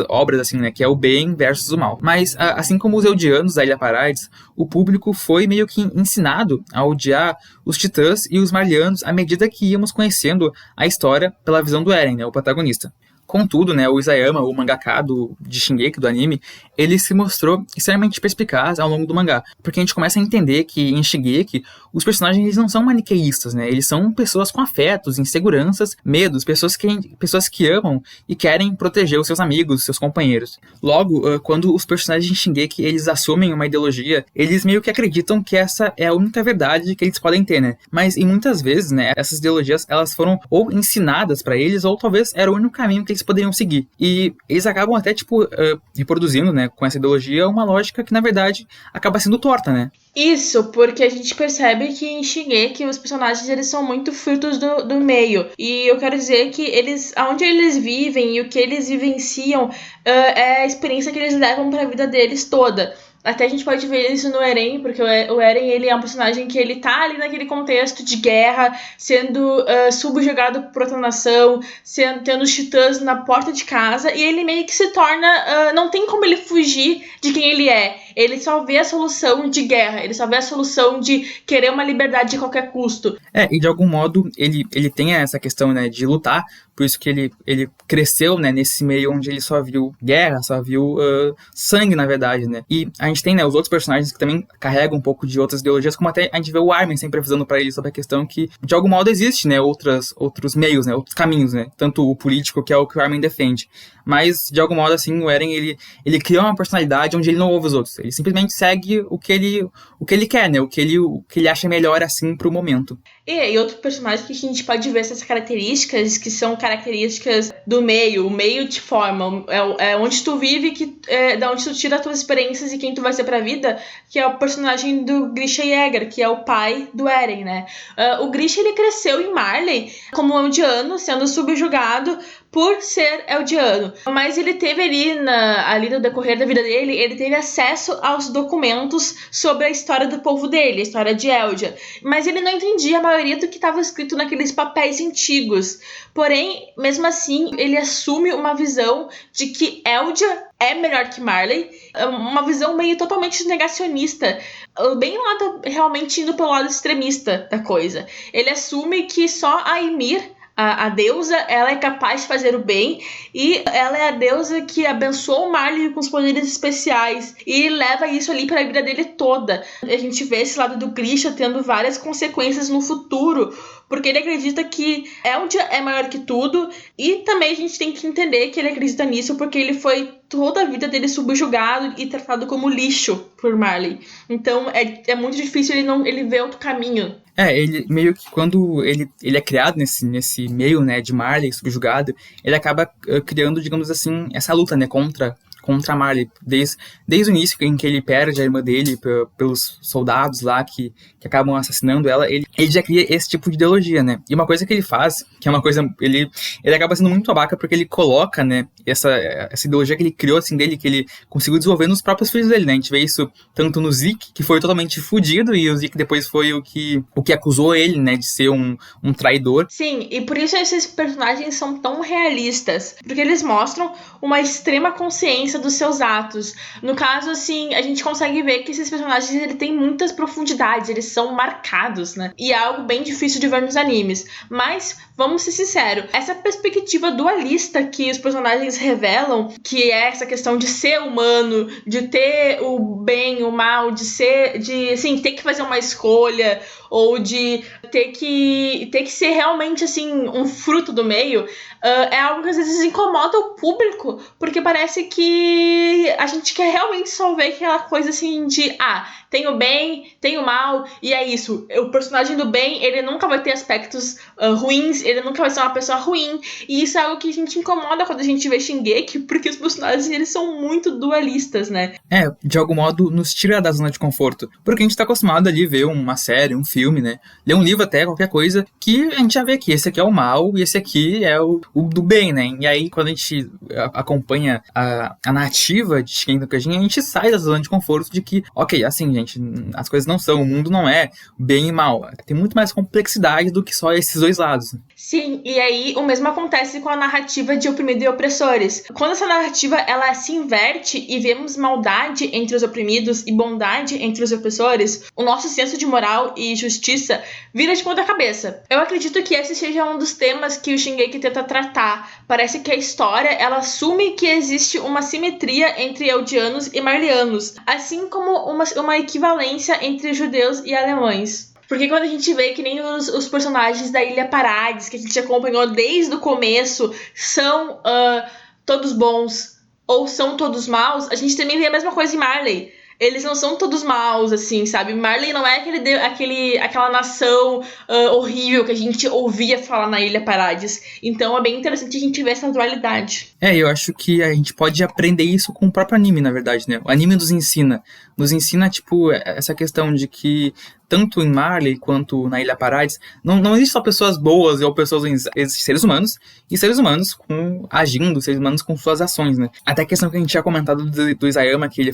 S1: obras, assim, né, que é o bem versus o mal. Mas, assim como os eldianos da Ilha Parades, o público foi meio que ensinado a odiar os titãs e os marlianos à medida que íamos conhecendo a história pela visão do Eren, né, o protagonista. Contudo, né, o Isayama, o mangaka de Shingeki, do anime, ele se mostrou extremamente perspicaz ao longo do mangá, porque a gente começa a entender que em Shingeki os personagens eles não são maniqueístas, né, eles são pessoas com afetos, inseguranças, medos, pessoas que amam e querem proteger os seus amigos, seus companheiros. Logo, quando os personagens de Shingeki eles assumem uma ideologia, eles meio que acreditam que essa é a única verdade que eles podem ter, né, mas e muitas vezes, né, essas ideologias elas foram ou ensinadas para eles ou talvez era o único caminho que eles poderiam seguir. E eles acabam até, reproduzindo, né, com essa ideologia, uma lógica que, na verdade, acaba sendo torta, né?
S2: Isso, porque a gente percebe que em Shingeki os personagens eles são muito frutos do meio. E eu quero dizer que onde eles vivem e o que eles vivenciam é a experiência que eles levam para a vida deles toda. Até a gente pode ver isso no Eren, porque o Eren, ele é um personagem que ele tá ali naquele contexto de guerra, sendo subjugado por outra nação, tendo os titãs na porta de casa, e ele meio que se torna... não tem como ele fugir de quem ele é. Ele só vê a solução de guerra, ele só vê a solução de querer uma liberdade de qualquer custo.
S1: E de algum modo ele tem essa questão, né, de lutar, por isso que ele cresceu, né, nesse meio onde ele só viu guerra, só viu sangue, na verdade, né. E a gente tem, né, os outros personagens que também carregam um pouco de outras ideologias, como até a gente vê o Armin sempre avisando pra ele sobre a questão que, de algum modo, existe, né, outros meios, né, outros caminhos, né, tanto o político, que é o que o Armin defende. Mas, de algum modo, assim, o Eren, ele cria uma personalidade onde ele não ouve os outros. Ele simplesmente segue o que ele quer, né? O que ele acha melhor, assim, pro momento.
S2: E outro personagem que a gente pode ver essas características, que são características do meio. O meio te forma, é onde tu vive, da onde tu tira as tuas experiências e quem tu vai ser pra vida, que é o personagem do Grisha Jäger, que é o pai do Eren, né? O Grisha, ele cresceu em Marley como eldiano, sendo subjugado por ser eldiano. Mas ele teve ali no decorrer da vida dele, ele teve acesso aos documentos sobre a história do povo dele, a história de Eldia. Mas ele não entendia a maioria do que estava escrito naqueles papéis antigos. Porém, mesmo assim, ele assume uma visão de que Eldia é melhor que Marley, uma visão meio totalmente negacionista, bem lá realmente indo pelo lado extremista da coisa. Ele assume que só a Ymir, a deusa, ela é capaz de fazer o bem, e ela é a deusa que abençoou o Marley com os poderes especiais e leva isso ali para a vida dele toda. A gente vê esse lado do Grisha tendo várias consequências no futuro, porque ele acredita que Eldia é maior que tudo, e também a gente tem que entender que ele acredita nisso porque ele foi toda a vida dele subjugado e tratado como lixo por Marley. Então é muito difícil ele ver outro caminho.
S1: Ele meio que quando ele é criado nesse meio, né, de Marley, subjugado, ele acaba criando, digamos assim, essa luta, né, contra Marley, desde o início em que ele perde a irmã dele pelos soldados lá que acabam assassinando ela, ele já cria esse tipo de ideologia, né? E uma coisa que ele faz, que é uma coisa, ele acaba sendo muito babaca porque ele coloca, né, essa ideologia que ele criou, assim, dele, que ele conseguiu desenvolver nos próprios filhos dele, né? A gente vê isso tanto no Zeke, que foi totalmente fudido, e o Zeke depois foi o que acusou ele, né, de ser um traidor.
S2: Sim, e por isso esses personagens são tão realistas, porque eles mostram uma extrema consciência dos seus atos. No caso, assim, a gente consegue ver que esses personagens, ele têm muitas profundidades, eles são marcados, né? E é algo bem difícil de ver nos animes. Mas, vamos ser sinceros, essa perspectiva dualista que os personagens revelam, que é essa questão de ser humano, de ter o bem, o mal, de assim, ter que fazer uma escolha, ou de ter que ser realmente, assim, um fruto do meio, é algo que às vezes incomoda o público, porque parece que a gente quer realmente só ver aquela coisa assim de, tem o bem, tem o mal, e é isso. O personagem do bem, ele nunca vai ter aspectos ruins, ele nunca vai ser uma pessoa ruim, e isso é algo que a gente incomoda quando a gente vê Shingeki, porque os personagens, eles são muito dualistas, né?
S1: De algum modo, nos tira da zona de conforto, porque a gente tá acostumado ali a ver uma série, um filme, né, ler um livro até, qualquer coisa, que a gente já vê que esse aqui é o mal, e esse aqui é o do bem, né, e aí quando a gente acompanha a narrativa de Shingeki no Kyojin, a gente sai da zona de conforto de que, ok, assim, gente, as coisas não são, o mundo não é bem e mal, tem muito mais complexidade do que só esses dois lados.
S2: Sim, e aí o mesmo acontece com a narrativa de oprimidos e opressores. Quando essa narrativa, ela se inverte e vemos maldade entre os oprimidos e bondade entre os opressores, o nosso senso de moral e justiça vira de ponta cabeça. Eu acredito que esse seja um dos temas que o Shingeki tenta tratar. Parece que a história, ela assume que existe uma simetria entre eldianos e marlianos, assim como uma equivalência entre judeus e alemães. Porque quando a gente vê que nem os personagens da Ilha Parades, que a gente acompanhou desde o começo, são todos bons ou são todos maus, a gente também vê a mesma coisa em Marley. Eles não são todos maus, assim, sabe? Marley não é aquela nação horrível que a gente ouvia falar na Ilha Parades. Então é bem interessante a gente ver essa dualidade.
S1: Eu acho que a gente pode aprender isso com o próprio anime, na verdade, né? O anime nos ensina, tipo, essa questão de que tanto em Marley quanto na Ilha Paradis, não existe só pessoas boas ou pessoas ruins, existem seres humanos, e seres humanos agindo, seres humanos com suas ações, né? Até a questão que a gente tinha comentado do Isayama, que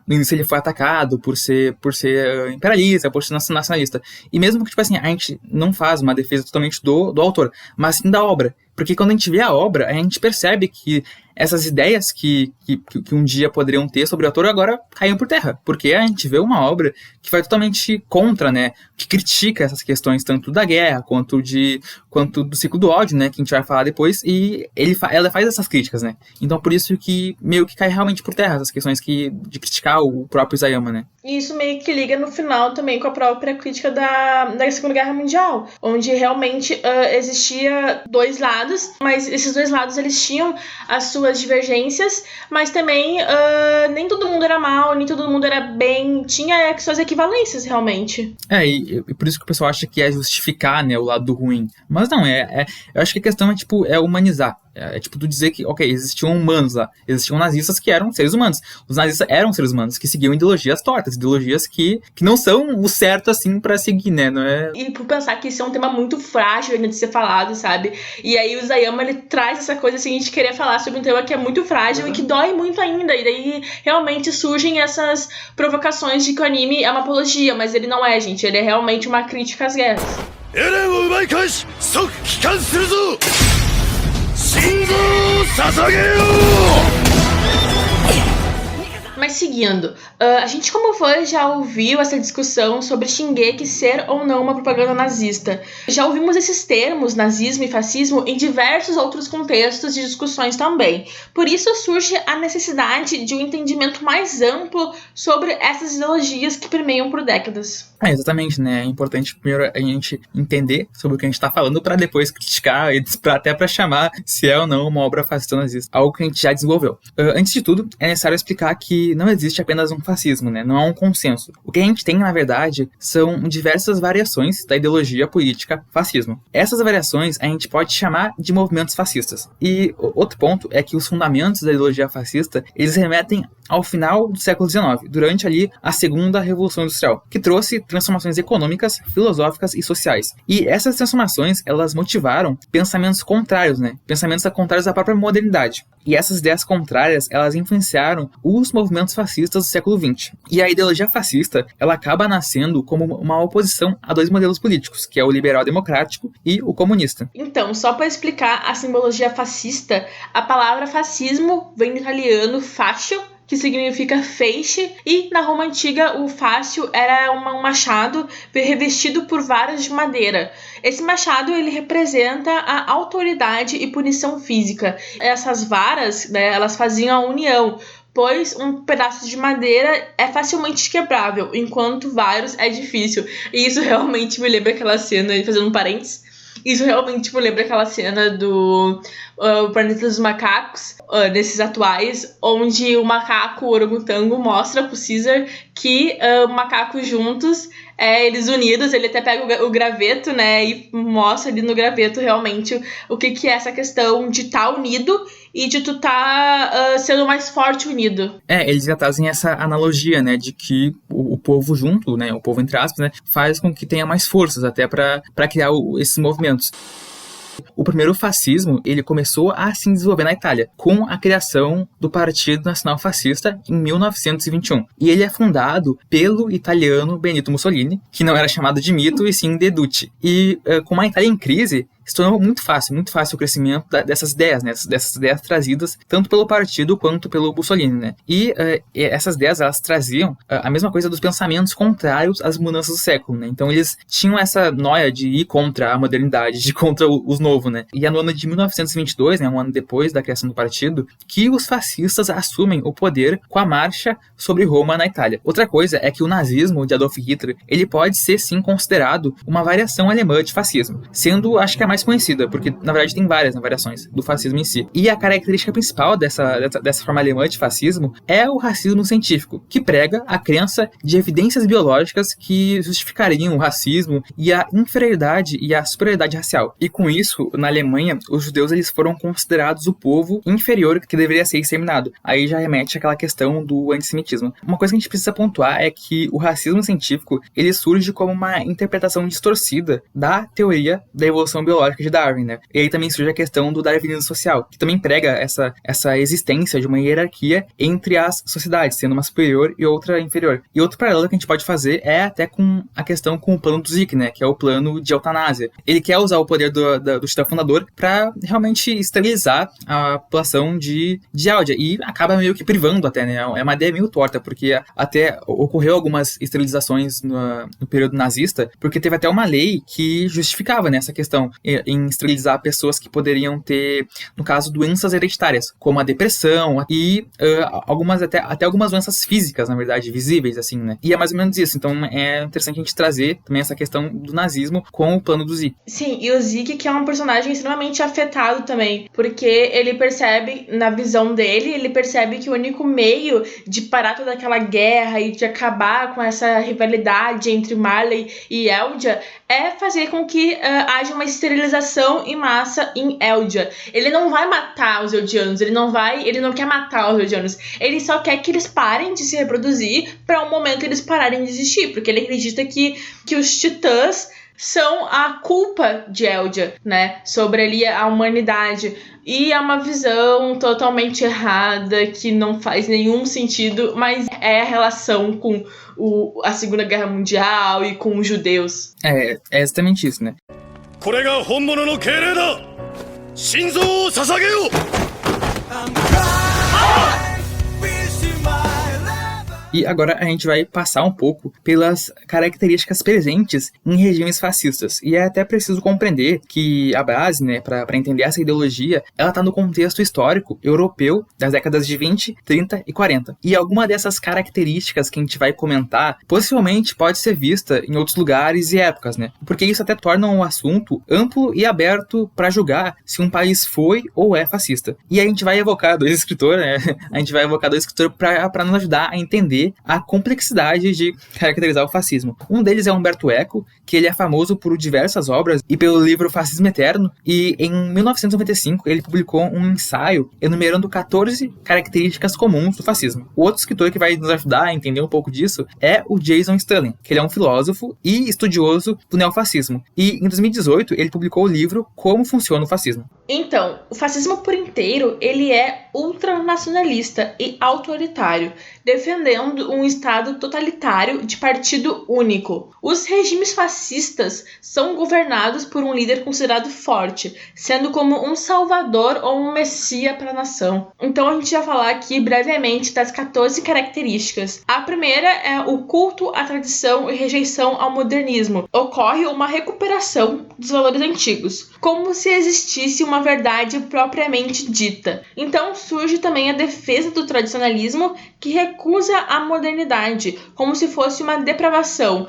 S1: no início ele foi atacado por ser imperialista, por ser nacionalista. E mesmo que, tipo assim, a gente não faz uma defesa totalmente do autor, mas sim da obra. Porque quando a gente vê a obra, a gente percebe que essas ideias que um dia poderiam ter sobre o autor agora caíram por terra. Porque a gente vê uma obra que vai totalmente contra, né? Que critica essas questões tanto da guerra quanto do ciclo do ódio, né? Que a gente vai falar depois. E ela faz essas críticas, né? Então por isso que meio que cai realmente por terra essas questões de criticar o próprio Isayama, né?
S2: E isso meio que liga no final também com a própria crítica da Segunda Guerra Mundial, onde realmente existia dois lados, mas esses dois lados eles tinham as suas divergências, mas também nem todo mundo era mal, nem todo mundo era bem, tinha suas equivalências realmente.
S1: E por isso que o pessoal acha que é justificar, né, o lado ruim. Mas não, eu acho que a questão é humanizar. É tipo tu dizer que, ok, existiam humanos lá, existiam nazistas que eram seres humanos. Os nazistas eram seres humanos que seguiam ideologias tortas, ideologias que não são o certo assim pra seguir, né? Não é...
S2: E por pensar que isso é um tema muito frágil ainda de ser falado, sabe? E aí o Isayama, ele traz essa coisa assim de querer falar sobre um tema que é muito frágil e que dói muito ainda. E daí realmente surgem essas provocações de que o anime é uma apologia, mas ele não é, gente. Ele é realmente uma crítica às guerras. Mas seguindo, a gente como fã já ouviu essa discussão sobre Shingeki ser ou não uma propaganda nazista. Já ouvimos esses termos, nazismo e fascismo, em diversos outros contextos de discussões também. Por isso surge a necessidade de um entendimento mais amplo sobre essas ideologias que permeiam por décadas.
S1: Exatamente, né? É importante primeiro a gente entender sobre o que a gente tá falando para depois criticar e até para chamar se é ou não uma obra fascista nazista. Algo que a gente já desenvolveu. Antes de tudo, é necessário explicar que não existe apenas um fascismo, né? Não há um consenso. O que a gente tem, na verdade, são diversas variações da ideologia política fascismo. Essas variações a gente pode chamar de movimentos fascistas. E outro ponto é que os fundamentos da ideologia fascista, eles remetem ao final do século XIX, durante ali a segunda Revolução Industrial, que trouxe transformações econômicas, filosóficas e sociais. E essas transformações, elas motivaram pensamentos contrários, né? Pensamentos contrários à própria modernidade. E essas ideias contrárias, elas influenciaram os movimentos fascistas do século XX. E a ideologia fascista, ela acaba nascendo como uma oposição a dois modelos políticos, que é o liberal democrático e o comunista.
S2: Então, só para explicar a simbologia fascista, a palavra fascismo vem do italiano fascio, que significa feixe, e na Roma Antiga o fácio era um machado revestido por varas de madeira. Esse machado ele representa a autoridade e punição física. Essas varas, né, elas faziam a união, pois um pedaço de madeira é facilmente quebrável, enquanto vários é difícil. E isso realmente me lembra aquela cena, fazendo um parênteses, isso realmente me lembra aquela cena do Planeta dos Macacos, desses atuais, onde o macaco orangotango mostra pro Caesar que macacos juntos, eles unidos, ele até pega o graveto, né, e mostra ali no graveto realmente o que é essa questão de estar unido e de tu sendo mais forte unido.
S1: Eles já trazem essa analogia, né, de que o povo junto, né, o povo entre aspas, né, faz com que tenha mais forças até para criar esses movimentos. O primeiro fascismo, ele começou a se desenvolver na Itália, com a criação do Partido Nacional Fascista em 1921. E ele é fundado pelo italiano Benito Mussolini, que não era chamado de mito, e sim de Duce. E com a Itália em crise, se tornou muito fácil o crescimento dessas ideias, né? Dessas ideias trazidas tanto pelo partido quanto pelo Mussolini, né? E essas ideias, elas traziam a mesma coisa dos pensamentos contrários às mudanças do século, né? Então eles tinham essa noia de ir contra a modernidade, de ir contra os novos, né? E é no ano de 1922, né, um ano depois da criação do partido, que os fascistas assumem o poder com a marcha sobre Roma na Itália. Outra coisa é que o nazismo de Adolf Hitler, ele pode ser sim considerado uma variação alemã de fascismo, sendo, acho que a mais mais conhecida, porque na verdade tem várias variações do fascismo em si. E a característica principal dessa forma alemã de fascismo é o racismo científico, que prega a crença de evidências biológicas que justificariam o racismo e a inferioridade e a superioridade racial. E com isso, na Alemanha, os judeus eles foram considerados o povo inferior que deveria ser exterminado. Aí já remete àquela questão do antissemitismo. Uma coisa que a gente precisa pontuar é que o racismo científico ele surge como uma interpretação distorcida da teoria da evolução biológica de Darwin, né? E aí também surge a questão do darwinismo social, que também prega essa existência de uma hierarquia entre as sociedades, sendo uma superior e outra inferior. E outro paralelo que a gente pode fazer é até com a questão com o plano do Zwick, né? Que é o plano de eutanásia. Ele quer usar o poder do titã fundador para realmente esterilizar a população de Eldia e acaba meio que privando até, né? É uma ideia meio torta, porque até ocorreu algumas esterilizações no período nazista, porque teve até uma lei que justificava, né, essa questão em esterilizar pessoas que poderiam ter, no caso, doenças hereditárias, como a depressão e até algumas doenças físicas, na verdade, visíveis, assim, né? E é mais ou menos isso. Então é interessante a gente trazer também essa questão do nazismo com o plano do Zwick.
S2: Sim, e o Zwick, que é um personagem extremamente afetado também, porque ele percebe, na visão dele, ele percebe que o único meio de parar toda aquela guerra e de acabar com essa rivalidade entre Marley e Eldia é fazer com que haja uma esterilização em massa em Eldia. Ele não vai matar os eldianos, ele não quer matar os eldianos, ele só quer que eles parem de se reproduzir para um momento eles pararem de existir, porque ele acredita que os titãs são a culpa de Eldia, né, sobre ali a humanidade. E é uma visão totalmente errada, que não faz nenhum sentido, mas é a relação com a Segunda Guerra Mundial e com os judeus.
S1: É exatamente isso, né? E agora a gente vai passar um pouco pelas características presentes em regimes fascistas. E é até preciso compreender que a base, né, para entender essa ideologia, ela está no contexto histórico europeu das décadas de 20, 30 e 40. E alguma dessas características que a gente vai comentar, possivelmente pode ser vista em outros lugares e épocas, né? Porque isso até torna um assunto amplo e aberto para julgar se um país foi ou é fascista. E a gente vai evocar dois escritores, né? A gente vai evocar dois escritores para nos ajudar a entender a complexidade de caracterizar o fascismo. Um deles é Umberto Eco, que ele é famoso por diversas obras e pelo livro Fascismo Eterno, e em 1995 ele publicou um ensaio enumerando 14 características comuns do fascismo. O outro escritor que vai nos ajudar a entender um pouco disso é o Jason Stalin, que ele é um filósofo e estudioso do neofascismo. E em 2018 ele publicou o livro Como Funciona o Fascismo.
S2: Então, o fascismo por inteiro, ele é ultranacionalista e autoritário, defendendo um Estado totalitário de partido único. Os regimes fascistas são governados por um líder considerado forte, sendo como um salvador ou um messias para a nação. Então a gente vai falar aqui brevemente das 14 características. A primeira é o culto à tradição e rejeição ao modernismo. Ocorre uma recuperação dos valores antigos, como se existisse uma verdade propriamente dita. Então surge também a defesa do tradicionalismo, que recusa a modernidade, como se fosse uma depravação.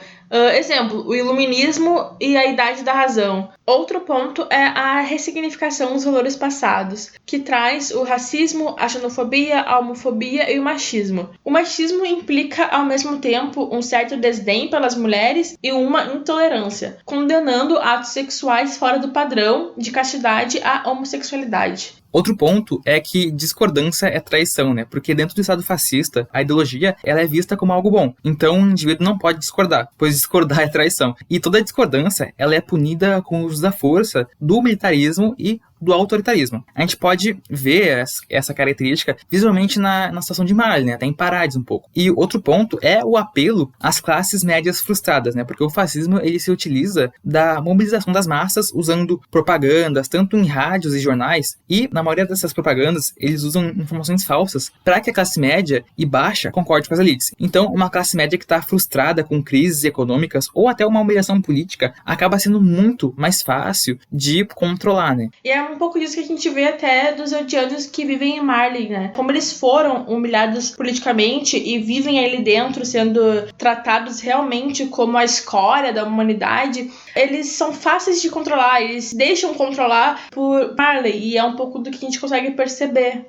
S2: Exemplo, o iluminismo e a idade da razão. Outro ponto é a ressignificação dos valores passados, que traz o racismo, a xenofobia, a homofobia e o machismo. O machismo implica, ao mesmo tempo, um certo desdém pelas mulheres e uma intolerância, condenando atos sexuais fora do padrão de castidade à homossexualidade.
S1: Outro ponto é que discordância é traição, né? Porque dentro do Estado fascista, a ideologia ela é vista como algo bom. Então, o indivíduo não pode discordar, pois discordar é traição. E toda discordância, ela é punida com o uso da força, do militarismo e do autoritarismo. A gente pode ver essa característica visualmente na situação de Marley, né? Até em Parades um pouco. E outro ponto é o apelo às classes médias frustradas, né? Porque o fascismo ele se utiliza da mobilização das massas usando propagandas, tanto em rádios e jornais, e na maioria dessas propagandas eles usam informações falsas para que a classe média e baixa concorde com as elites. Então, uma classe média que está frustrada com crises econômicas ou até uma humilhação política acaba sendo muito mais fácil de controlar, né?
S2: E é um pouco disso que a gente vê até dos eldianos que vivem em Marley, né? Como eles foram humilhados politicamente e vivem ali dentro sendo tratados realmente como a escória da humanidade, eles são fáceis de controlar, eles se deixam controlar por Marley, e é um pouco do que a gente consegue perceber.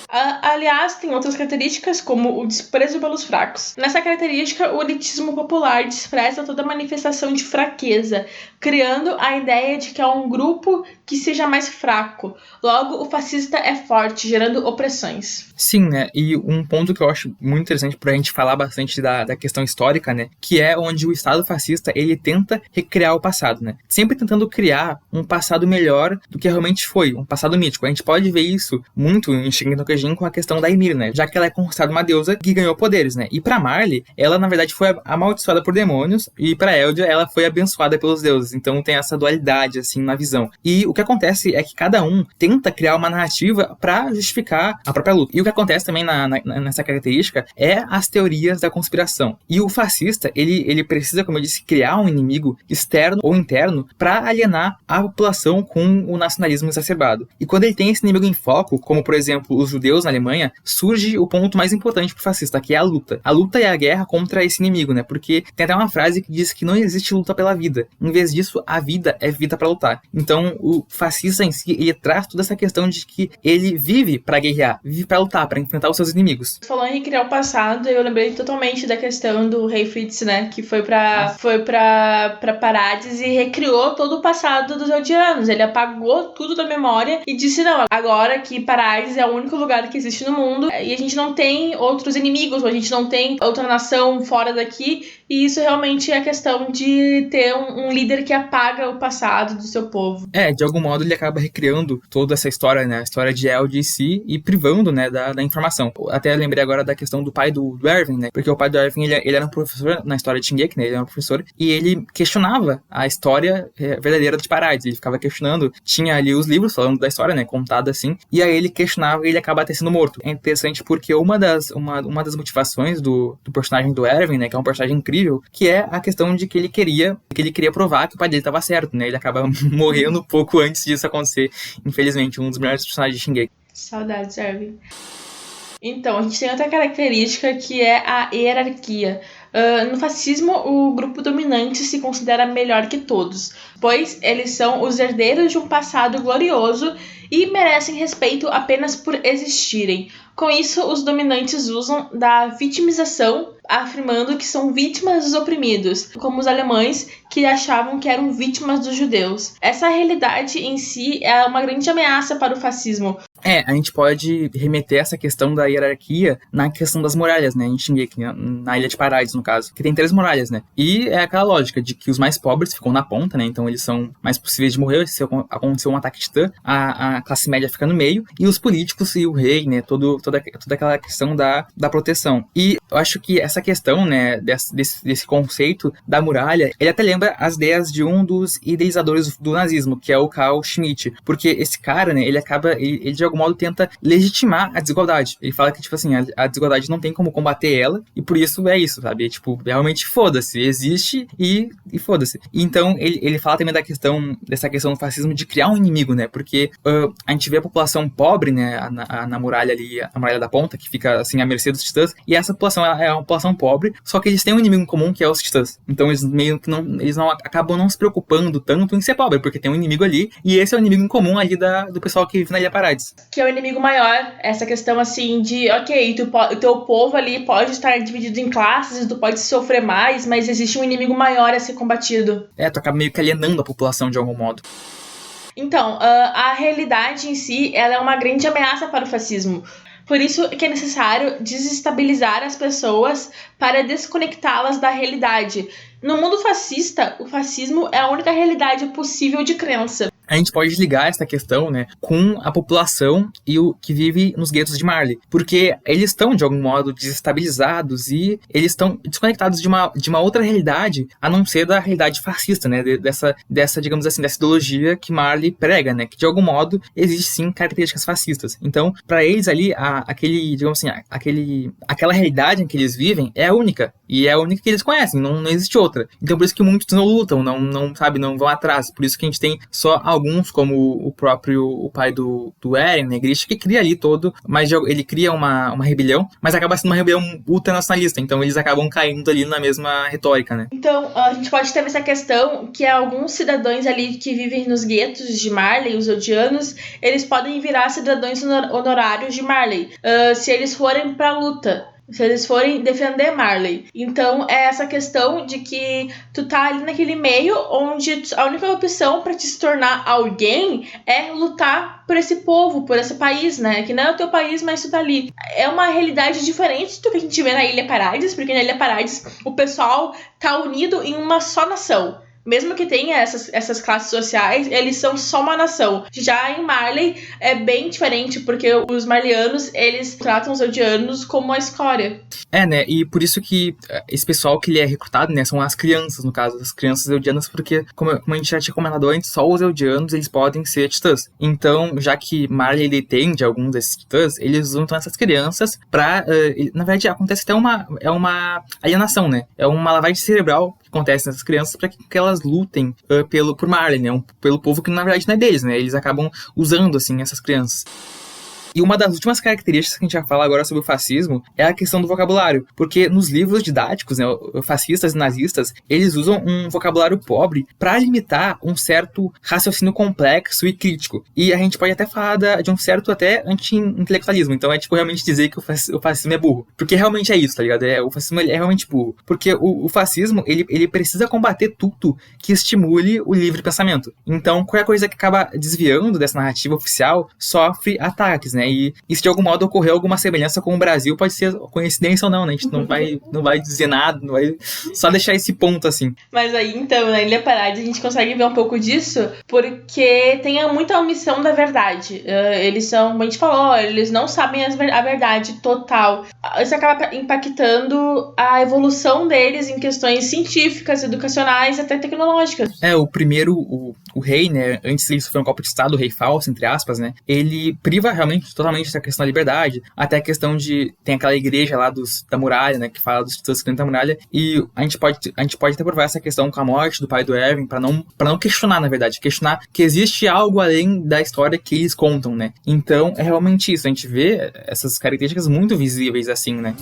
S2: Aliás, tem outras características, como o desprezo pelos fracos. Nessa característica, o elitismo popular despreza toda manifestação de fraqueza, criando a ideia de que é um grupo que seja mais fraco. Logo, o fascista é forte, gerando opressões.
S1: Sim, né? E um ponto que eu acho muito interessante pra gente falar bastante da questão histórica, né? Que é onde o Estado fascista, ele tenta recriar o passado, né? Sempre tentando criar um passado melhor do que realmente foi, um passado mítico. A gente pode ver isso muito em Shingeki no Kyojin com a questão da Ymir, né? Já que ela é considerada uma deusa que ganhou poderes, né? E pra Marley, ela na verdade foi amaldiçoada por demônios, e pra Eldia, ela foi abençoada pelos deuses. Então tem essa dualidade, assim, na visão. E o que acontece é que cada um tenta criar uma narrativa pra justificar a própria luta. E o que acontece também nessa característica é as teorias da conspiração. E o fascista, ele precisa, como eu disse, criar um inimigo externo ou interno pra alienar a população com o nacionalismo exacerbado. E quando ele tem esse inimigo em foco, como por exemplo os judeus na Alemanha, surge o ponto mais importante pro fascista, que é a luta. A luta é a guerra contra esse inimigo, né? Porque tem até uma frase que diz que não existe luta pela vida. Em vez disso, a vida é vida pra lutar. Então, o fascista em si, ele traz toda essa questão de que ele vive pra guerrear, vive pra lutar, pra enfrentar os seus inimigos.
S2: Falando em criar o passado, eu lembrei totalmente da questão do Rei Fritz, né? Que foi pra Parades e recriou todo o passado dos Eldianos. Ele apagou tudo da memória e disse, não, agora que Parades é o único lugar que existe no mundo e a gente não tem outros inimigos, ou a gente não tem outra nação fora daqui, e isso realmente é a questão de ter um líder que apaga o passado do seu povo.
S1: De algum modo ele acaba recriando toda essa história, né, a história de Eldia em si, e privando, né, da informação. Até lembrei agora da questão do pai do Erwin, né, porque o pai do Erwin, ele era um professor na história de Shingeki, né, ele era um professor, e ele questionava a história verdadeira de Parades, ele ficava questionando, tinha ali os livros falando da história, né, contada assim, e aí ele questionava e ele acaba até sendo morto. É interessante porque uma das motivações do personagem do Erwin, né, que é um personagem incrível, que é a questão de que ele queria provar que o pai dele estava certo, né, ele acaba morrendo pouco antes disso acontecer, infelizmente, um dos melhores personagens de Shingeki.
S2: Saudades, Erwin. Então, a gente tem outra característica que é a hierarquia. No fascismo, o grupo dominante se considera melhor que todos, pois eles são os herdeiros de um passado glorioso e merecem respeito apenas por existirem. Com isso, os dominantes usam da vitimização, afirmando que são vítimas dos oprimidos, como os alemães, que achavam que eram vítimas dos judeus. Essa realidade em si é uma grande ameaça para o fascismo.
S1: A gente pode remeter essa questão da hierarquia na questão das muralhas, né, em Shingeki, na Ilha de Parades, no caso, que tem 3 muralhas, né, e é aquela lógica de que os mais pobres ficam na ponta, né, então eles são mais possíveis de morrer, se acontecer um ataque titã, a classe média fica no meio, e os políticos e o rei, né, toda aquela questão da proteção. E eu acho que essa questão, né, desse conceito da muralha, ele até lembra as ideias de um dos idealizadores do nazismo, que é o Carl Schmitt, porque esse cara, né, ele de algum modo tenta legitimar a desigualdade. Ele fala que, tipo assim, a desigualdade não tem como combater ela, e por isso é isso, sabe? Tipo, realmente foda-se, existe e foda-se. Então, ele fala também dessa questão do fascismo de criar um inimigo, né? Porque a gente vê a população pobre, né, na muralha ali, a muralha da ponta, que fica, assim, à mercê dos titãs, e essa população é uma população pobre, só que eles têm um inimigo em comum, que é os titãs. Então, eles meio que acabam não se preocupando tanto em ser pobre, porque tem um inimigo ali, e esse é o inimigo em comum ali do pessoal que vive na Ilha Parades.
S2: Que é o inimigo maior, essa questão assim de, ok, o teu povo ali pode estar dividido em classes, tu pode sofrer mais, mas existe um inimigo maior a ser combatido.
S1: Tu acaba meio que alienando a população de algum modo.
S2: Então, a realidade em si, ela é uma grande ameaça para o fascismo. Por isso que é necessário desestabilizar as pessoas para desconectá-las da realidade. No mundo fascista, o fascismo é a única realidade possível de crença.
S1: A gente pode ligar essa questão, né, com a população e o que vive nos guetos de Marley, porque eles estão, de algum modo, desestabilizados e eles estão desconectados de uma outra realidade, a não ser da realidade fascista, né, dessa, digamos assim, dessa ideologia que Marley prega, né, que de algum modo existe sim características fascistas. Então, para eles ali, aquela realidade em que eles vivem é a única, e é a única que eles conhecem, não existe outra. Então, por isso que muitos não lutam, não vão atrás, por isso que a gente tem só alguns, como o pai do Eren, né, Grisha, que cria ali todo, mas ele cria uma rebelião, mas acaba sendo uma rebelião ultranacionalista, então eles acabam caindo ali na mesma retórica, né.
S2: Então, a gente pode ter essa questão que alguns cidadãos ali que vivem nos guetos de Marley, os Eldianos, eles podem virar cidadãos honorários de Marley, se eles forem pra luta. Se eles forem defender Marley. Então, é essa questão de que tu tá ali naquele meio onde a única opção pra te se tornar alguém é lutar por esse povo, por esse país, né? Que não é o teu país, mas tu tá ali. É uma realidade diferente do que a gente vê na Ilha Paradis, porque na Ilha Paradis o pessoal tá unido em uma só nação. Mesmo que tenha essas classes sociais, eles são só uma nação. Já em Marley é bem diferente, porque os marleyanos, eles tratam os eldianos como a escória.
S1: Né, e por isso que esse pessoal que ele é recrutado, né, são as crianças, no caso, as crianças eldianas, porque, como a gente já tinha comentado antes, só os eldianos, eles podem ser titãs. Então, já que Marley detende alguns desses titãs, eles usam então essas crianças pra... na verdade, acontece até uma alienação, né? É uma lavagem cerebral que acontece nessas crianças para que elas lutem por Marley, né? Pelo povo que na verdade não é deles, né? Eles acabam usando, assim, essas crianças. E uma das últimas características que a gente vai falar agora sobre o fascismo é a questão do vocabulário, porque nos livros didáticos, né, fascistas e nazistas, eles usam um vocabulário pobre para limitar um certo raciocínio complexo e crítico. E a gente pode até falar de um certo até anti-intelectualismo, então é tipo realmente dizer que o fascismo é burro, porque realmente é isso, tá ligado? O fascismo é realmente burro, porque o fascismo, ele precisa combater tudo que estimule o livre pensamento. Então, qualquer coisa que acaba desviando dessa narrativa oficial sofre ataques, né? E se de algum modo ocorreu alguma semelhança com o Brasil, pode ser coincidência ou não, né? A gente não vai dizer nada, não vai só deixar esse ponto assim.
S2: Mas aí, então, na Ilha Paradis a gente consegue ver um pouco disso, porque tem muita omissão da verdade. Eles são, como a gente falou, eles não sabem a verdade total. Isso acaba impactando a evolução deles em questões científicas, educacionais, até tecnológicas.
S1: O primeiro, o rei, né? Antes ele sofreu um golpe de estado, o rei falso, entre aspas, né? Ele priva realmente totalmente essa questão da liberdade, até a questão de... Tem aquela igreja lá da muralha, né, que fala dos titãs dentro da muralha, e a gente pode até provar essa questão com a morte do pai do Eren, pra não questionar, na verdade, questionar que existe algo além da história que eles contam, né. Então, é realmente isso, a gente vê essas características muito visíveis assim, né.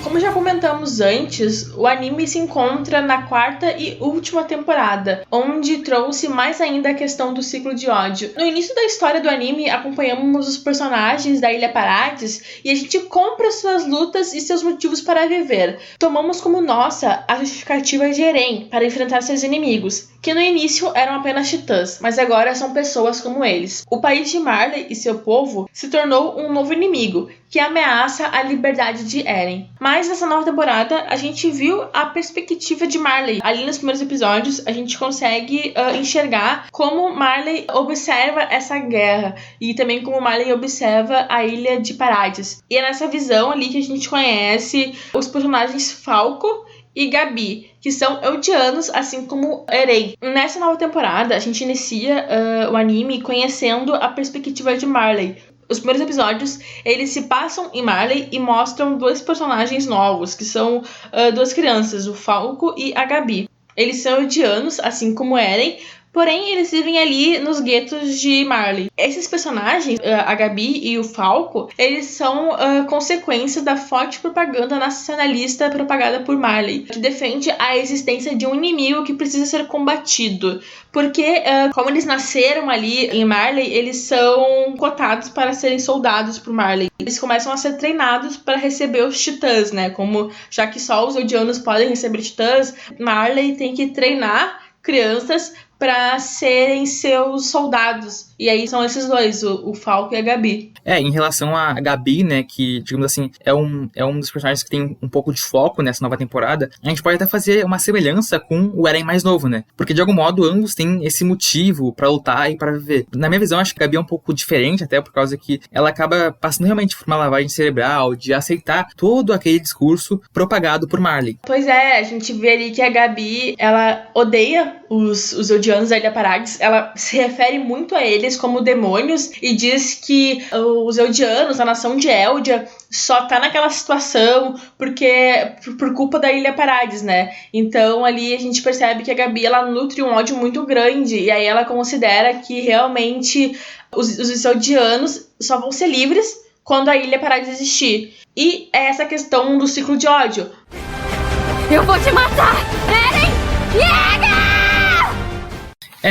S2: Como já comentamos antes, o anime se encontra na 4ª e última temporada, onde trouxe mais ainda a questão do ciclo de ódio. No início da história do anime, acompanhamos os personagens da Ilha Paradis e a gente compra suas lutas e seus motivos para viver. Tomamos como nossa a justificativa de Eren para enfrentar seus inimigos, que no início eram apenas titãs, mas agora são pessoas como eles. O país de Marley e seu povo se tornou um novo inimigo, que ameaça a liberdade de Eren. Mas nessa nova temporada, a gente viu a perspectiva de Marley. Ali nos primeiros episódios, a gente consegue enxergar como Marley observa essa guerra e também como Marley observa a Ilha de Paradis. E é nessa visão ali que a gente conhece os personagens Falco e Gabi, que são eldianos, assim como Eren. Nessa nova temporada, a gente inicia o anime conhecendo a perspectiva de Marley. Os primeiros episódios, eles se passam em Marley e mostram dois personagens novos, que são duas crianças, o Falco e a Gabi. Eles são eldianos, assim como Eren, porém eles vivem ali nos guetos de Marley. Esses personagens, a Gabi e o Falco, eles são consequência da forte propaganda nacionalista propagada por Marley, que defende a existência de um inimigo que precisa ser combatido. Porque, como eles nasceram ali em Marley, eles são cotados para serem soldados por Marley. Eles começam a ser treinados para receber os titãs, né? Já que só os eldianos podem receber titãs, Marley tem que treinar crianças para serem seus soldados. E aí são esses dois, o Falco e a Gabi.
S1: Em relação a Gabi, né, que, digamos assim, é um dos personagens que tem um pouco de foco nessa nova temporada, a gente pode até fazer uma semelhança com o Eren mais novo, né? Porque, de algum modo, ambos têm esse motivo pra lutar e pra viver. Na minha visão, acho que a Gabi é um pouco diferente, até por causa que ela acaba passando realmente por uma lavagem cerebral, de aceitar todo aquele discurso propagado por Marley.
S2: Pois é, a gente vê ali que a Gabi, ela odeia os Eldianos da Ilha Paradis, ela se refere muito a eles como demônios e diz que os Eldianos, a nação de Eldia, só tá naquela situação por culpa da Ilha Paradis, né? Então ali a gente percebe que a Gabi, ela nutre um ódio muito grande, e aí ela considera que realmente os Eldianos só vão ser livres quando a Ilha Paradis existir. E é essa questão do ciclo de ódio.
S4: Eu vou te matar! Eren! Jäger!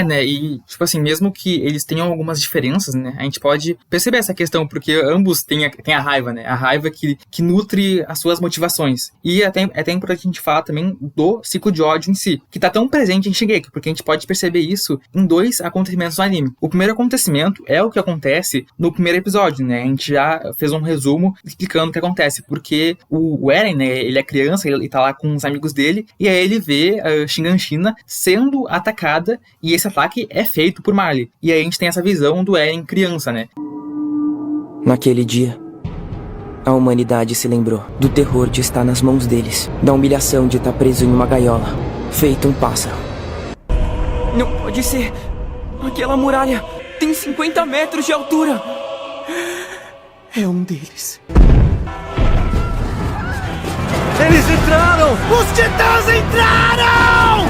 S1: Né, e, tipo assim, mesmo que eles tenham algumas diferenças, né, a gente pode perceber essa questão, porque ambos têm a raiva, né, a raiva que nutre as suas motivações. E até importante a gente falar também do ciclo de ódio em si, que tá tão presente em Shingeki, porque a gente pode perceber isso em 2 acontecimentos do anime. O primeiro acontecimento é o que acontece no primeiro episódio, né, a gente já fez um resumo explicando o que acontece, porque o Eren, né, ele é criança, ele tá lá com os amigos dele, e aí ele vê a Shiganshina sendo atacada, e esse ataque é feito por Marley. E aí a gente tem essa visão do Eren criança, né?
S5: Naquele dia, a humanidade se lembrou do terror de estar nas mãos deles, da humilhação de estar preso em uma gaiola, feito um pássaro.
S3: Não pode ser! Aquela muralha tem 50 metros de altura! É um deles. Eles entraram! Os Titãs entraram!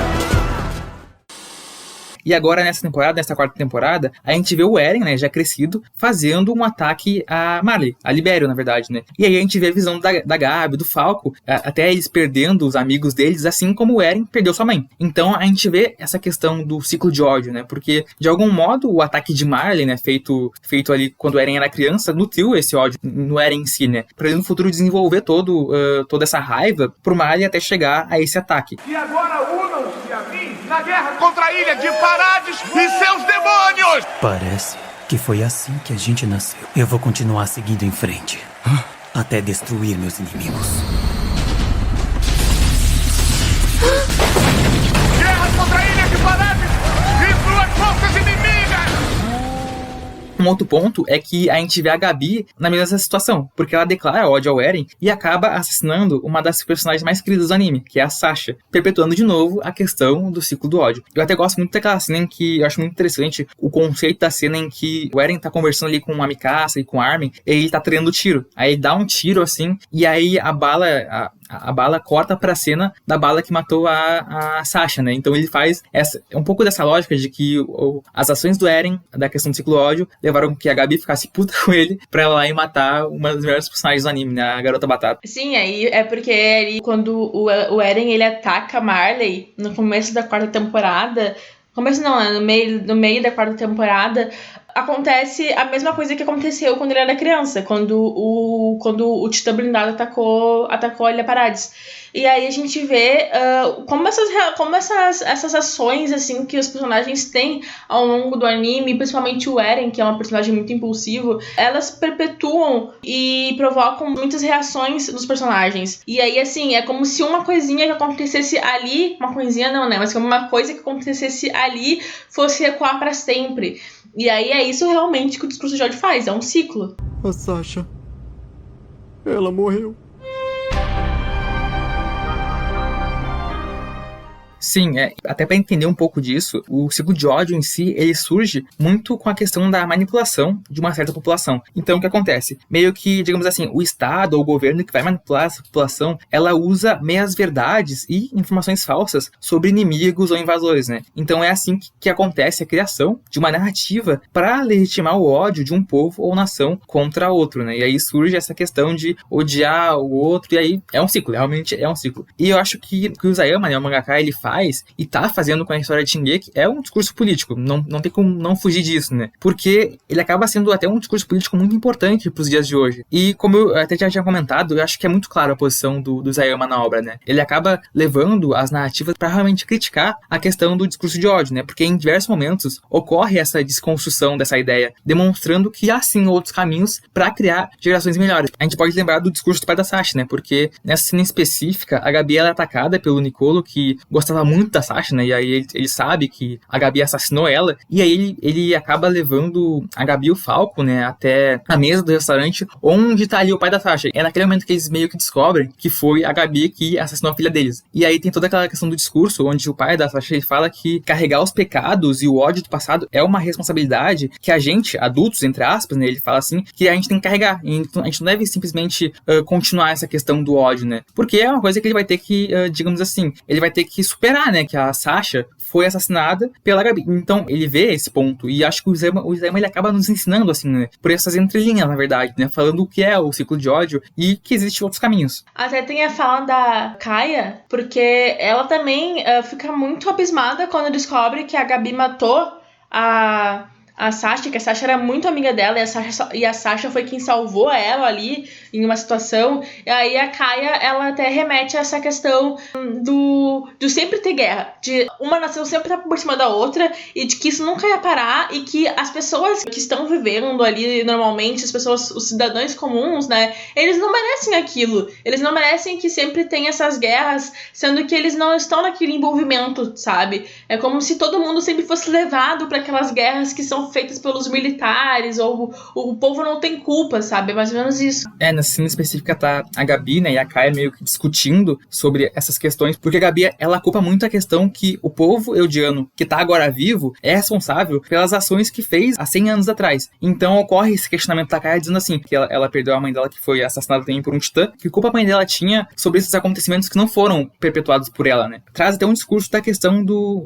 S1: E agora, nessa 4ª temporada, a gente vê o Eren, né, já crescido, fazendo um ataque a Marley, a Libério, na verdade, né. E aí a gente vê a visão da Gabi, do Falco, até eles perdendo os amigos deles, assim como o Eren perdeu sua mãe. Então a gente vê essa questão do ciclo de ódio, né, porque, de algum modo, o ataque de Marley, né, feito ali quando o Eren era criança, nutriu esse ódio no Eren em si, né, pra ele no futuro desenvolver toda essa raiva pro Marley até chegar a esse ataque.
S6: E agora unam-se a mim na guerra contra a Ilha de Paradis e seus demônios!
S3: Parece que foi assim que a gente nasceu. Eu vou continuar seguindo em frente, até destruir meus inimigos.
S6: Guerra contra a Ilha de Paradis e suas forças inimigas!
S1: Um outro ponto é que a gente vê a Gabi na mesma situação, porque ela declara ódio ao Eren e acaba assassinando uma das personagens mais queridas do anime, que é a Sasha, perpetuando de novo a questão do ciclo do ódio. Eu até gosto muito daquela cena em que eu acho muito interessante o conceito da cena em que o Eren tá conversando ali com a Mikasa e com o Armin, e ele tá treinando tiro. Aí ele dá um tiro assim, e aí a bala corta pra cena da bala que matou a Sasha, né? Então ele faz um pouco dessa lógica de que as ações do Eren, da questão do ciclo ódio, levaram que a Gabi ficasse puta com ele pra ela ir matar uma das melhores personagens do anime, né? A Garota Batata.
S2: Sim, aí é porque ali, quando o Eren, ele ataca Marley no começo da 4ª temporada... Começo não, né? No meio da 4ª temporada... Acontece a mesma coisa que aconteceu quando ele era criança, quando o Titã Blindado atacou a Ilha Paradis. E aí a gente vê como essas ações assim, que os personagens têm ao longo do anime, principalmente o Eren, que é um personagem muito impulsivo, elas perpetuam e provocam muitas reações dos personagens. E aí, assim, é como se uma coisinha que acontecesse ali, uma coisinha não, né? Mas como uma coisa que acontecesse ali fosse ecoar pra sempre. E aí é isso realmente que o discurso de ódio faz, é um ciclo.
S3: A Sasha, ela morreu.
S1: Sim, até para entender um pouco disso, o ciclo de ódio em si, ele surge muito com a questão da manipulação de uma certa população. Então, o que acontece? Meio que, digamos assim, o Estado ou o governo que vai manipular essa população, ela usa meias-verdades e informações falsas sobre inimigos ou invasores, né? Então, é assim que acontece a criação de uma narrativa para legitimar o ódio de um povo ou nação contra outro, né? E aí surge essa questão de odiar o outro, e aí é um ciclo, realmente é um ciclo. E eu acho que o Isayama, né, o mangaka, ele faz e tá fazendo com a história de Shingeki é um discurso político, não tem como não fugir disso, né? Porque ele acaba sendo até um discurso político muito importante pros dias de hoje. E como eu até já tinha comentado, eu acho que é muito claro a posição do Isayama na obra, né? Ele acaba levando as narrativas para realmente criticar a questão do discurso de ódio, né? Porque em diversos momentos ocorre essa desconstrução dessa ideia, demonstrando que há sim outros caminhos para criar gerações melhores. A gente pode lembrar do discurso do pai da Sasha, né? Porque nessa cena específica, a Gabi ela é atacada pelo Nicolo, que gostava muito da Sasha, né? E aí ele sabe que a Gabi assassinou ela. E aí ele acaba levando a Gabi e o Falco, né? Até a mesa do restaurante onde tá ali o pai da Sasha. É naquele momento que eles meio que descobrem que foi a Gabi que assassinou a filha deles. E aí tem toda aquela questão do discurso onde o pai da Sasha ele fala que carregar os pecados e o ódio do passado é uma responsabilidade que a gente, adultos, entre aspas, né? Ele fala assim, que a gente tem que carregar. E a gente não deve simplesmente continuar essa questão do ódio, né? Porque é uma coisa que ele vai ter que, digamos assim, ele vai ter que superar, né? Que a Sasha foi assassinada pela Gabi. Então, ele vê esse ponto. E acho que o Isayama ele acaba nos ensinando, assim, né? Por essas entrelinhas, na verdade, né? Falando o que é o ciclo de ódio e que existem outros caminhos.
S2: Até tem a fala da Kaia, porque ela também fica muito abismada quando descobre que a Gabi matou a Sasha, que a Sasha era muito amiga dela, e a Sasha foi quem salvou ela ali em uma situação. E aí a Kaia, ela até remete a essa questão do sempre ter guerra, de uma nação sempre estar por cima da outra, e de que isso nunca ia parar, e que as pessoas que estão vivendo ali normalmente, os cidadãos comuns, né, eles não merecem aquilo, eles não merecem que sempre tenha essas guerras, sendo que eles não estão naquele envolvimento, sabe? É como se todo mundo sempre fosse levado para aquelas guerras que são feitas pelos militares, ou o povo não tem culpa, sabe? É mais ou menos isso.
S1: Na cena específica tá a Gabi, né, e a Kaia meio que discutindo sobre essas questões, porque a Gabi, ela culpa muito a questão que o povo eudiano, que tá agora vivo, é responsável pelas ações que fez há 100 anos atrás. Então ocorre esse questionamento da Kaia dizendo assim, que ela perdeu a mãe dela, que foi assassinada também por um titã, que culpa a mãe dela tinha sobre esses acontecimentos que não foram perpetuados por ela, né? Traz até um discurso da questão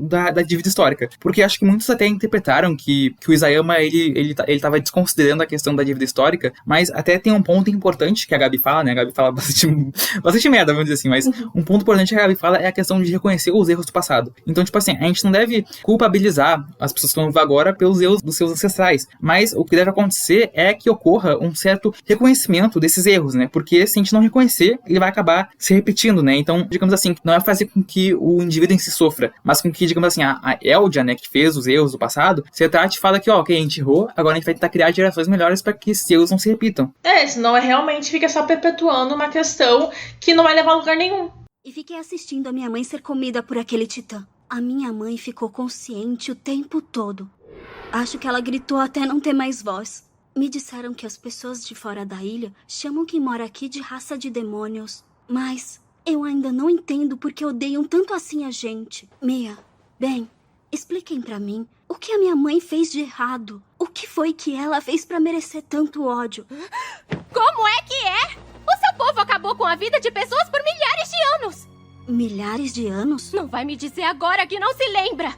S1: da dívida histórica, porque acho que muitos até interpretaram que o Isayama, ele tava desconsiderando a questão da dívida histórica, mas até tem um ponto importante que a Gabi fala, né? A Gabi fala bastante merda, vamos dizer assim, mas um ponto importante que a Gabi fala é a questão de reconhecer os erros do passado. Então, tipo assim, a gente não deve culpabilizar as pessoas que estão vivas agora pelos erros dos seus ancestrais, mas o que deve acontecer é que ocorra um certo reconhecimento desses erros, né? Porque se a gente não reconhecer, ele vai acabar se repetindo, né? Então, digamos assim, não é fazer com que o indivíduo em si sofra, mas com que, digamos assim, a Eldia, né, que fez os erros do passado, se trate e fala que, ok, a gente errou, agora a gente vai tentar criar gerações melhores para que esses erros não se repitam.
S2: Senão realmente fica só perpetuando uma questão que não vai levar a lugar nenhum.
S7: E fiquei assistindo a minha mãe ser comida por aquele titã. A minha mãe ficou consciente o tempo todo. Acho que ela gritou até não ter mais voz. Me disseram que as pessoas de fora da ilha chamam quem mora aqui de raça de demônios. Mas eu ainda não entendo porque odeiam tanto assim a gente. Mia, bem, expliquem pra mim o que a minha mãe fez de errado. O que foi que ela fez pra merecer tanto ódio?
S8: Como é que é? O seu povo acabou com a vida de pessoas por milhares de anos.
S7: Milhares de anos?
S8: Não vai me dizer agora que não se lembra.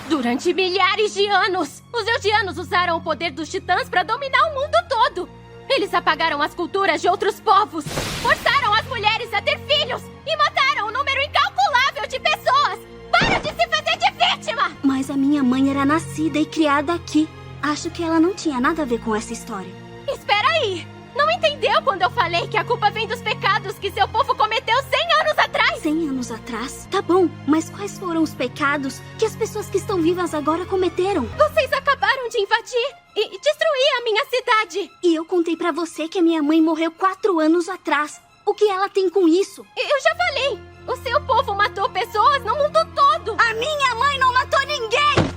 S8: Durante milhares de anos, os Eldianos usaram o poder dos titãs pra dominar o mundo todo. Eles apagaram as culturas de outros povos, forçaram as mulheres a ter filhos e mataram um número incalculável de pessoas. Para de se fazer de vítima!
S7: Mas a minha mãe era nascida e criada aqui. Acho que ela não tinha nada a ver com essa história.
S8: Espera aí! Não entendeu quando eu falei que a culpa vem dos pecados que seu povo cometeu 100 anos atrás?
S7: 100 anos atrás? Tá bom, mas quais foram os pecados que as pessoas que estão vivas agora cometeram?
S8: Vocês acabaram de invadir e destruir a minha cidade.
S7: E eu contei pra você que a minha mãe morreu 4 anos atrás. O que ela tem com isso?
S8: Eu já falei! O seu povo matou pessoas no mundo todo!
S7: A minha mãe não matou ninguém!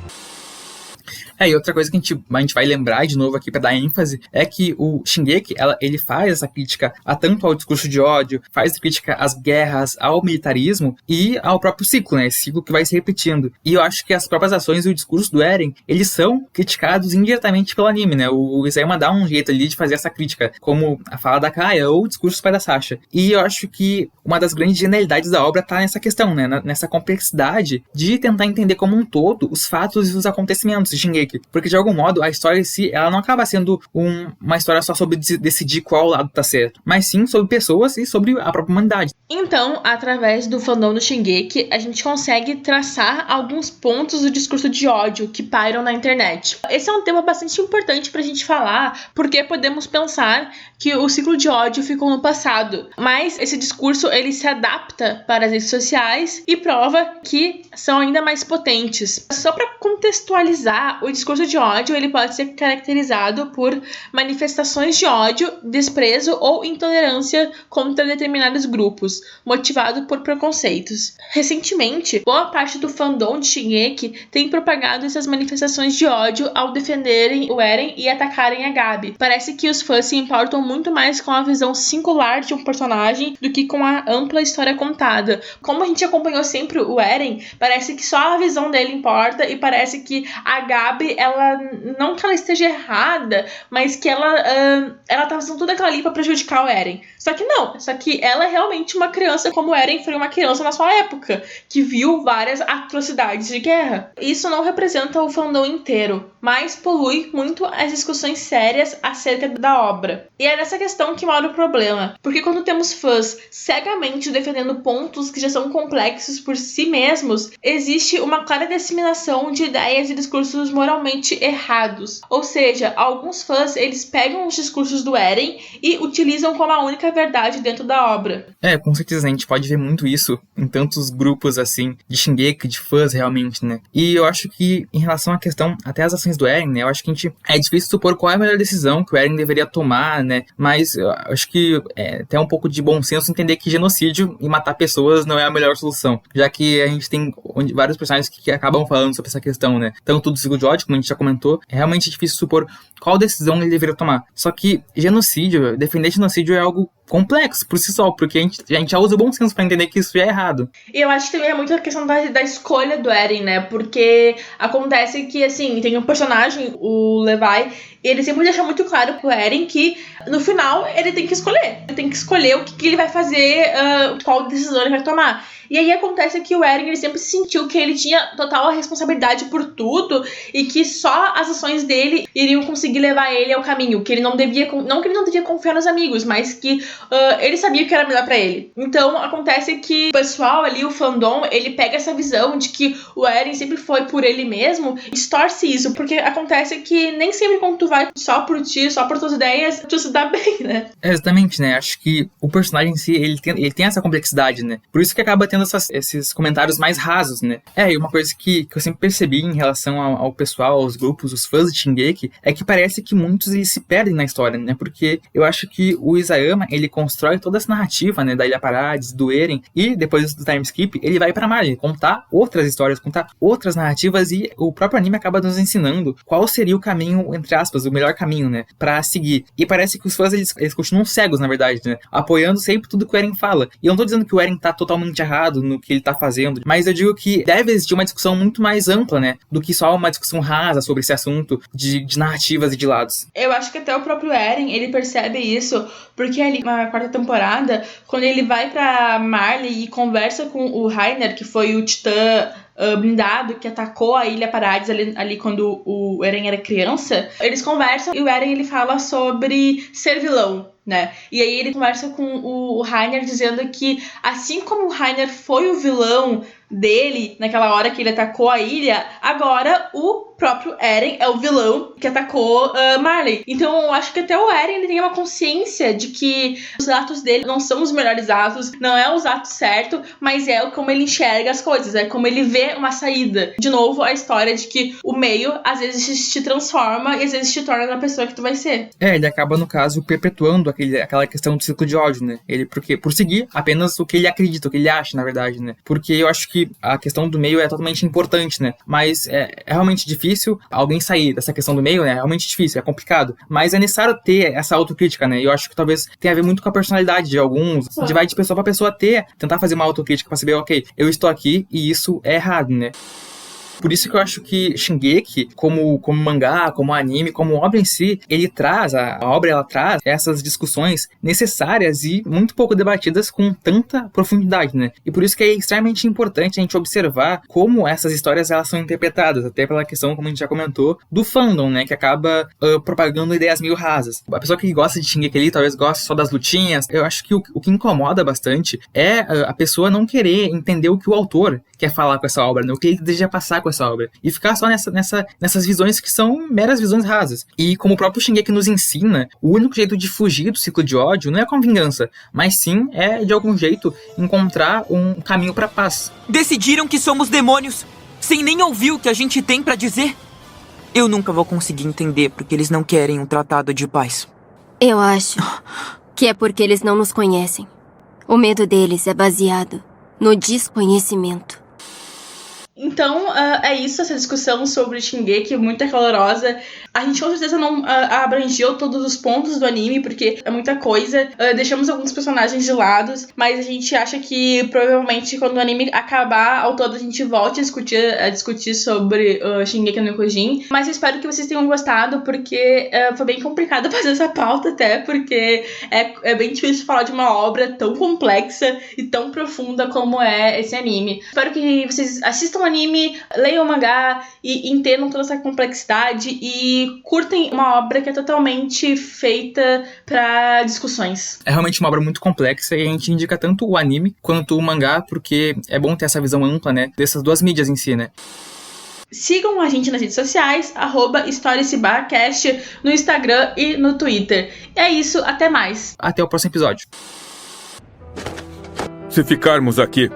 S1: E outra coisa que a gente vai lembrar de novo aqui pra dar ênfase é que o Shingeki, ele faz essa crítica tanto ao discurso de ódio, faz crítica às guerras, ao militarismo e ao próprio ciclo, né? Esse ciclo que vai se repetindo. E eu acho que as próprias ações e o discurso do Eren, eles são criticados indiretamente pelo anime, né? O Isayama dá um jeito ali de fazer essa crítica, como a fala da Kaia ou o discurso do pai da Sasha. E eu acho que uma das grandes genialidades da obra tá nessa questão, né? Nessa complexidade de tentar entender como um todo os fatos e os acontecimentos de Shingeki. Porque, de algum modo, a história em si, ela não acaba sendo uma história só sobre decidir qual lado tá certo, mas sim sobre pessoas e sobre a própria humanidade.
S2: Então, através do fandom do Shingeki, a gente consegue traçar alguns pontos do discurso de ódio que pairam na internet. Esse é um tema bastante importante pra gente falar, porque podemos pensar que o ciclo de ódio ficou no passado, mas esse discurso, ele se adapta para as redes sociais e prova que são ainda mais potentes. Só pra contextualizar, o discurso de ódio ele pode ser caracterizado por manifestações de ódio, desprezo ou intolerância contra determinados grupos, motivado por preconceitos. Recentemente, boa parte do fandom de Shingeki tem propagado essas manifestações de ódio ao defenderem o Eren e atacarem a Gabi. Parece que os fãs se importam muito mais com a visão singular de um personagem do que com a ampla história contada. Como a gente acompanhou sempre o Eren, parece que só a visão dele importa e parece que a Gabi, ela não que ela esteja errada, mas que ela tá fazendo tudo aquilo ali pra prejudicar o Eren. Só que ela é realmente uma criança como o Eren foi uma criança na sua época, que viu várias atrocidades de guerra. Isso não representa o fandom inteiro, mas polui muito as discussões sérias acerca da obra. E é nessa questão que mora o problema, porque quando temos fãs cegamente defendendo pontos que já são complexos por si mesmos, existe uma clara disseminação de ideias e discursos moralmente errados. Ou seja, alguns fãs, eles pegam os discursos do Eren e utilizam como a única verdade dentro da obra.
S1: Com certeza, a gente pode ver muito isso em tantos grupos, assim, de Shingeki, de fãs, realmente, né? E eu acho que, em relação à questão, até as ações do Eren, né? Eu acho que é difícil supor qual é a melhor decisão que o Eren deveria tomar, né? Mas eu acho que até um pouco de bom senso entender que genocídio e matar pessoas não é a melhor solução, já que a gente tem vários personagens que acabam falando sobre essa questão, né? Tanto do ciclo de ódio, como a gente já comentou, é realmente difícil supor qual decisão ele deveria tomar. Só que defender genocídio é algo complexo por si só, porque a gente já usa o bom senso pra entender que isso já é errado.
S2: E eu acho que também é muito a questão da escolha do Eren, né? Porque acontece que, assim, tem um personagem, o Levi, e ele sempre deixa muito claro pro Eren que, no final, ele tem que escolher. Ele tem que escolher o que ele vai fazer, qual decisão ele vai tomar. E aí acontece que o Eren, ele sempre sentiu que ele tinha total responsabilidade por tudo e que só as ações dele iriam conseguir levar ele ao caminho, que ele não devia, não que ele não devia confiar nos amigos, mas que ele sabia o que era melhor pra ele. Então acontece que o pessoal ali, o fandom, ele pega essa visão de que o Eren sempre foi por ele mesmo e distorce isso, porque acontece que nem sempre quando tu vai só por ti, só por tuas ideias, tu se dá bem, né?
S1: Exatamente, né? Acho que o personagem em si, ele tem essa complexidade, né? Por isso que acaba tendo esses comentários mais rasos, né? E uma coisa que eu sempre percebi em relação ao pessoal, aos grupos, os fãs de Shingeki, é que parece que muitos eles se perdem na história, né? Porque eu acho que o Isayama, ele constrói toda essa narrativa, né? Da Ilha Parades, do Eren, e depois do time skip, ele vai pra Marley contar outras histórias, contar outras narrativas, e o próprio anime acaba nos ensinando qual seria o caminho, entre aspas, o melhor caminho, né? Pra seguir. E parece que os fãs, eles continuam cegos, na verdade, né? Apoiando sempre tudo que o Eren fala. E eu não tô dizendo que o Eren tá totalmente errado no que ele tá fazendo, mas eu digo que deve existir uma discussão muito mais ampla, né, do que só uma discussão rasa sobre esse assunto de narrativas e de lados.
S2: Eu acho que até o próprio Eren, ele percebe isso, porque ali na quarta temporada, quando ele vai pra Marley e conversa com o Reiner, que foi o titã blindado que atacou a Ilha Parades ali quando o Eren era criança, eles conversam e o Eren, ele fala sobre ser vilão, né? E aí ele conversa com o Reiner dizendo que assim como o Reiner foi o vilão dele naquela hora que ele atacou a ilha, agora o próprio Eren é o vilão que atacou Marley. Então eu acho que até o Eren, ele tem uma consciência de que os atos dele não são os melhores atos, não é os atos certos, mas é como ele enxerga as coisas, é como ele vê uma saída. De novo, a história de que o meio às vezes te transforma e às vezes te torna na pessoa que tu vai ser.
S1: Ele acaba, no caso, perpetuando aquela questão do ciclo de ódio, né? Ele, por seguir apenas o que ele acredita, o que ele acha, na verdade, né? Porque eu acho que a questão do meio é totalmente importante, né? Mas é realmente difícil alguém sair dessa questão do meio, né? É realmente difícil, é complicado. Mas é necessário ter essa autocrítica, né? E eu acho que talvez tenha a ver muito com a personalidade de alguns. A gente vai de pessoa pra pessoa tentar fazer uma autocrítica pra saber, ok, eu estou aqui e isso é errado, né? Por isso que eu acho que Shingeki, como mangá, como anime, como obra em si, a obra ela traz essas discussões necessárias e muito pouco debatidas com tanta profundidade, né? E por isso que é extremamente importante a gente observar como essas histórias elas são interpretadas, até pela questão, como a gente já comentou, do fandom, né? Que acaba propagando ideias meio rasas. A pessoa que gosta de Shingeki ali, talvez goste só das lutinhas. Eu acho que o que incomoda bastante é a pessoa não querer entender o que o autor quer falar com essa obra, né? O que ele deseja passar com essa obra. E ficar só nessas visões que são meras visões rasas. E como o próprio Shingeki nos ensina, o único jeito de fugir do ciclo de ódio não é com vingança, mas sim é, de algum jeito, encontrar um caminho pra paz.
S3: Decidiram que somos demônios, sem nem ouvir o que a gente tem pra dizer?
S5: Eu nunca vou conseguir entender porque eles não querem um tratado de paz.
S8: Eu acho que é porque eles não nos conhecem. O medo deles é baseado no desconhecimento.
S2: Então, é isso, essa discussão sobre Shingeki, muito calorosa. A gente com certeza não abrangeu todos os pontos do anime, porque é muita coisa. Deixamos alguns personagens de lado, mas a gente acha que provavelmente quando o anime acabar ao todo a gente volte a discutir sobre Shingeki no Kyojin. Mas eu espero que vocês tenham gostado, porque foi bem complicado fazer essa pauta até, porque é bem difícil falar de uma obra tão complexa e tão profunda como é esse anime. Espero que vocês assistam o anime, leiam o mangá e entendam toda essa complexidade e curtem uma obra que é totalmente feita para discussões.
S1: É realmente uma obra muito complexa e a gente indica tanto o anime quanto o mangá, porque é bom ter essa visão ampla, né, dessas duas mídias em si, né.
S2: Sigam a gente nas redes sociais, @historiesbarcast, no Instagram e no Twitter. E é isso, até mais.
S1: Até o próximo episódio.
S9: Se ficarmos aqui,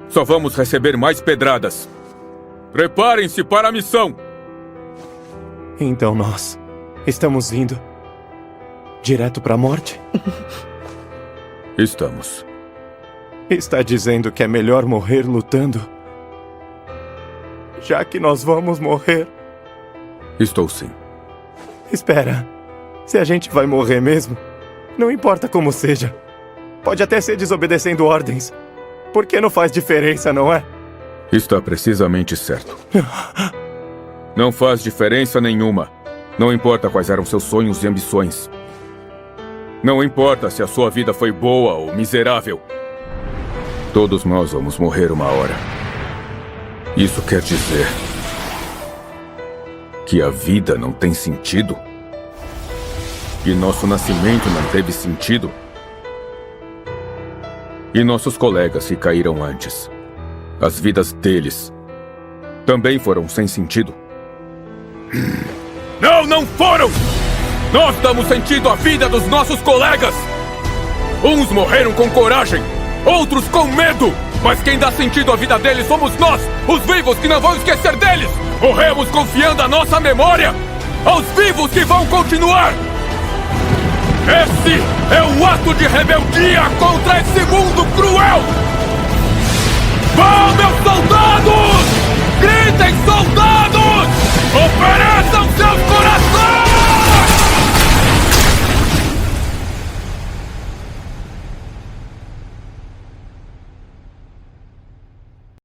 S9: só vamos receber mais pedradas. Preparem-se para a missão!
S10: Então nós estamos indo direto para a morte?
S9: Estamos.
S10: Está dizendo que é melhor morrer lutando? Já que nós vamos morrer.
S9: Estou sim.
S10: Espera. Se a gente vai morrer mesmo, não importa como seja. Pode até ser desobedecendo ordens. Porque não faz diferença, não é?
S9: Está precisamente certo. Não faz diferença nenhuma. Não importa quais eram seus sonhos e ambições. Não importa se a sua vida foi boa ou miserável. Todos nós vamos morrer uma hora. Isso quer dizer que a vida não tem sentido? Que nosso nascimento não teve sentido? E nossos colegas que caíram antes, as vidas deles também foram sem sentido? Não foram! Nós damos sentido à vida dos nossos colegas! Uns morreram com coragem, outros com medo! Mas quem dá sentido à vida deles somos nós, os vivos que não vão esquecer deles! Morremos confiando a nossa memória aos vivos que vão continuar! Esse é um ato de rebeldia com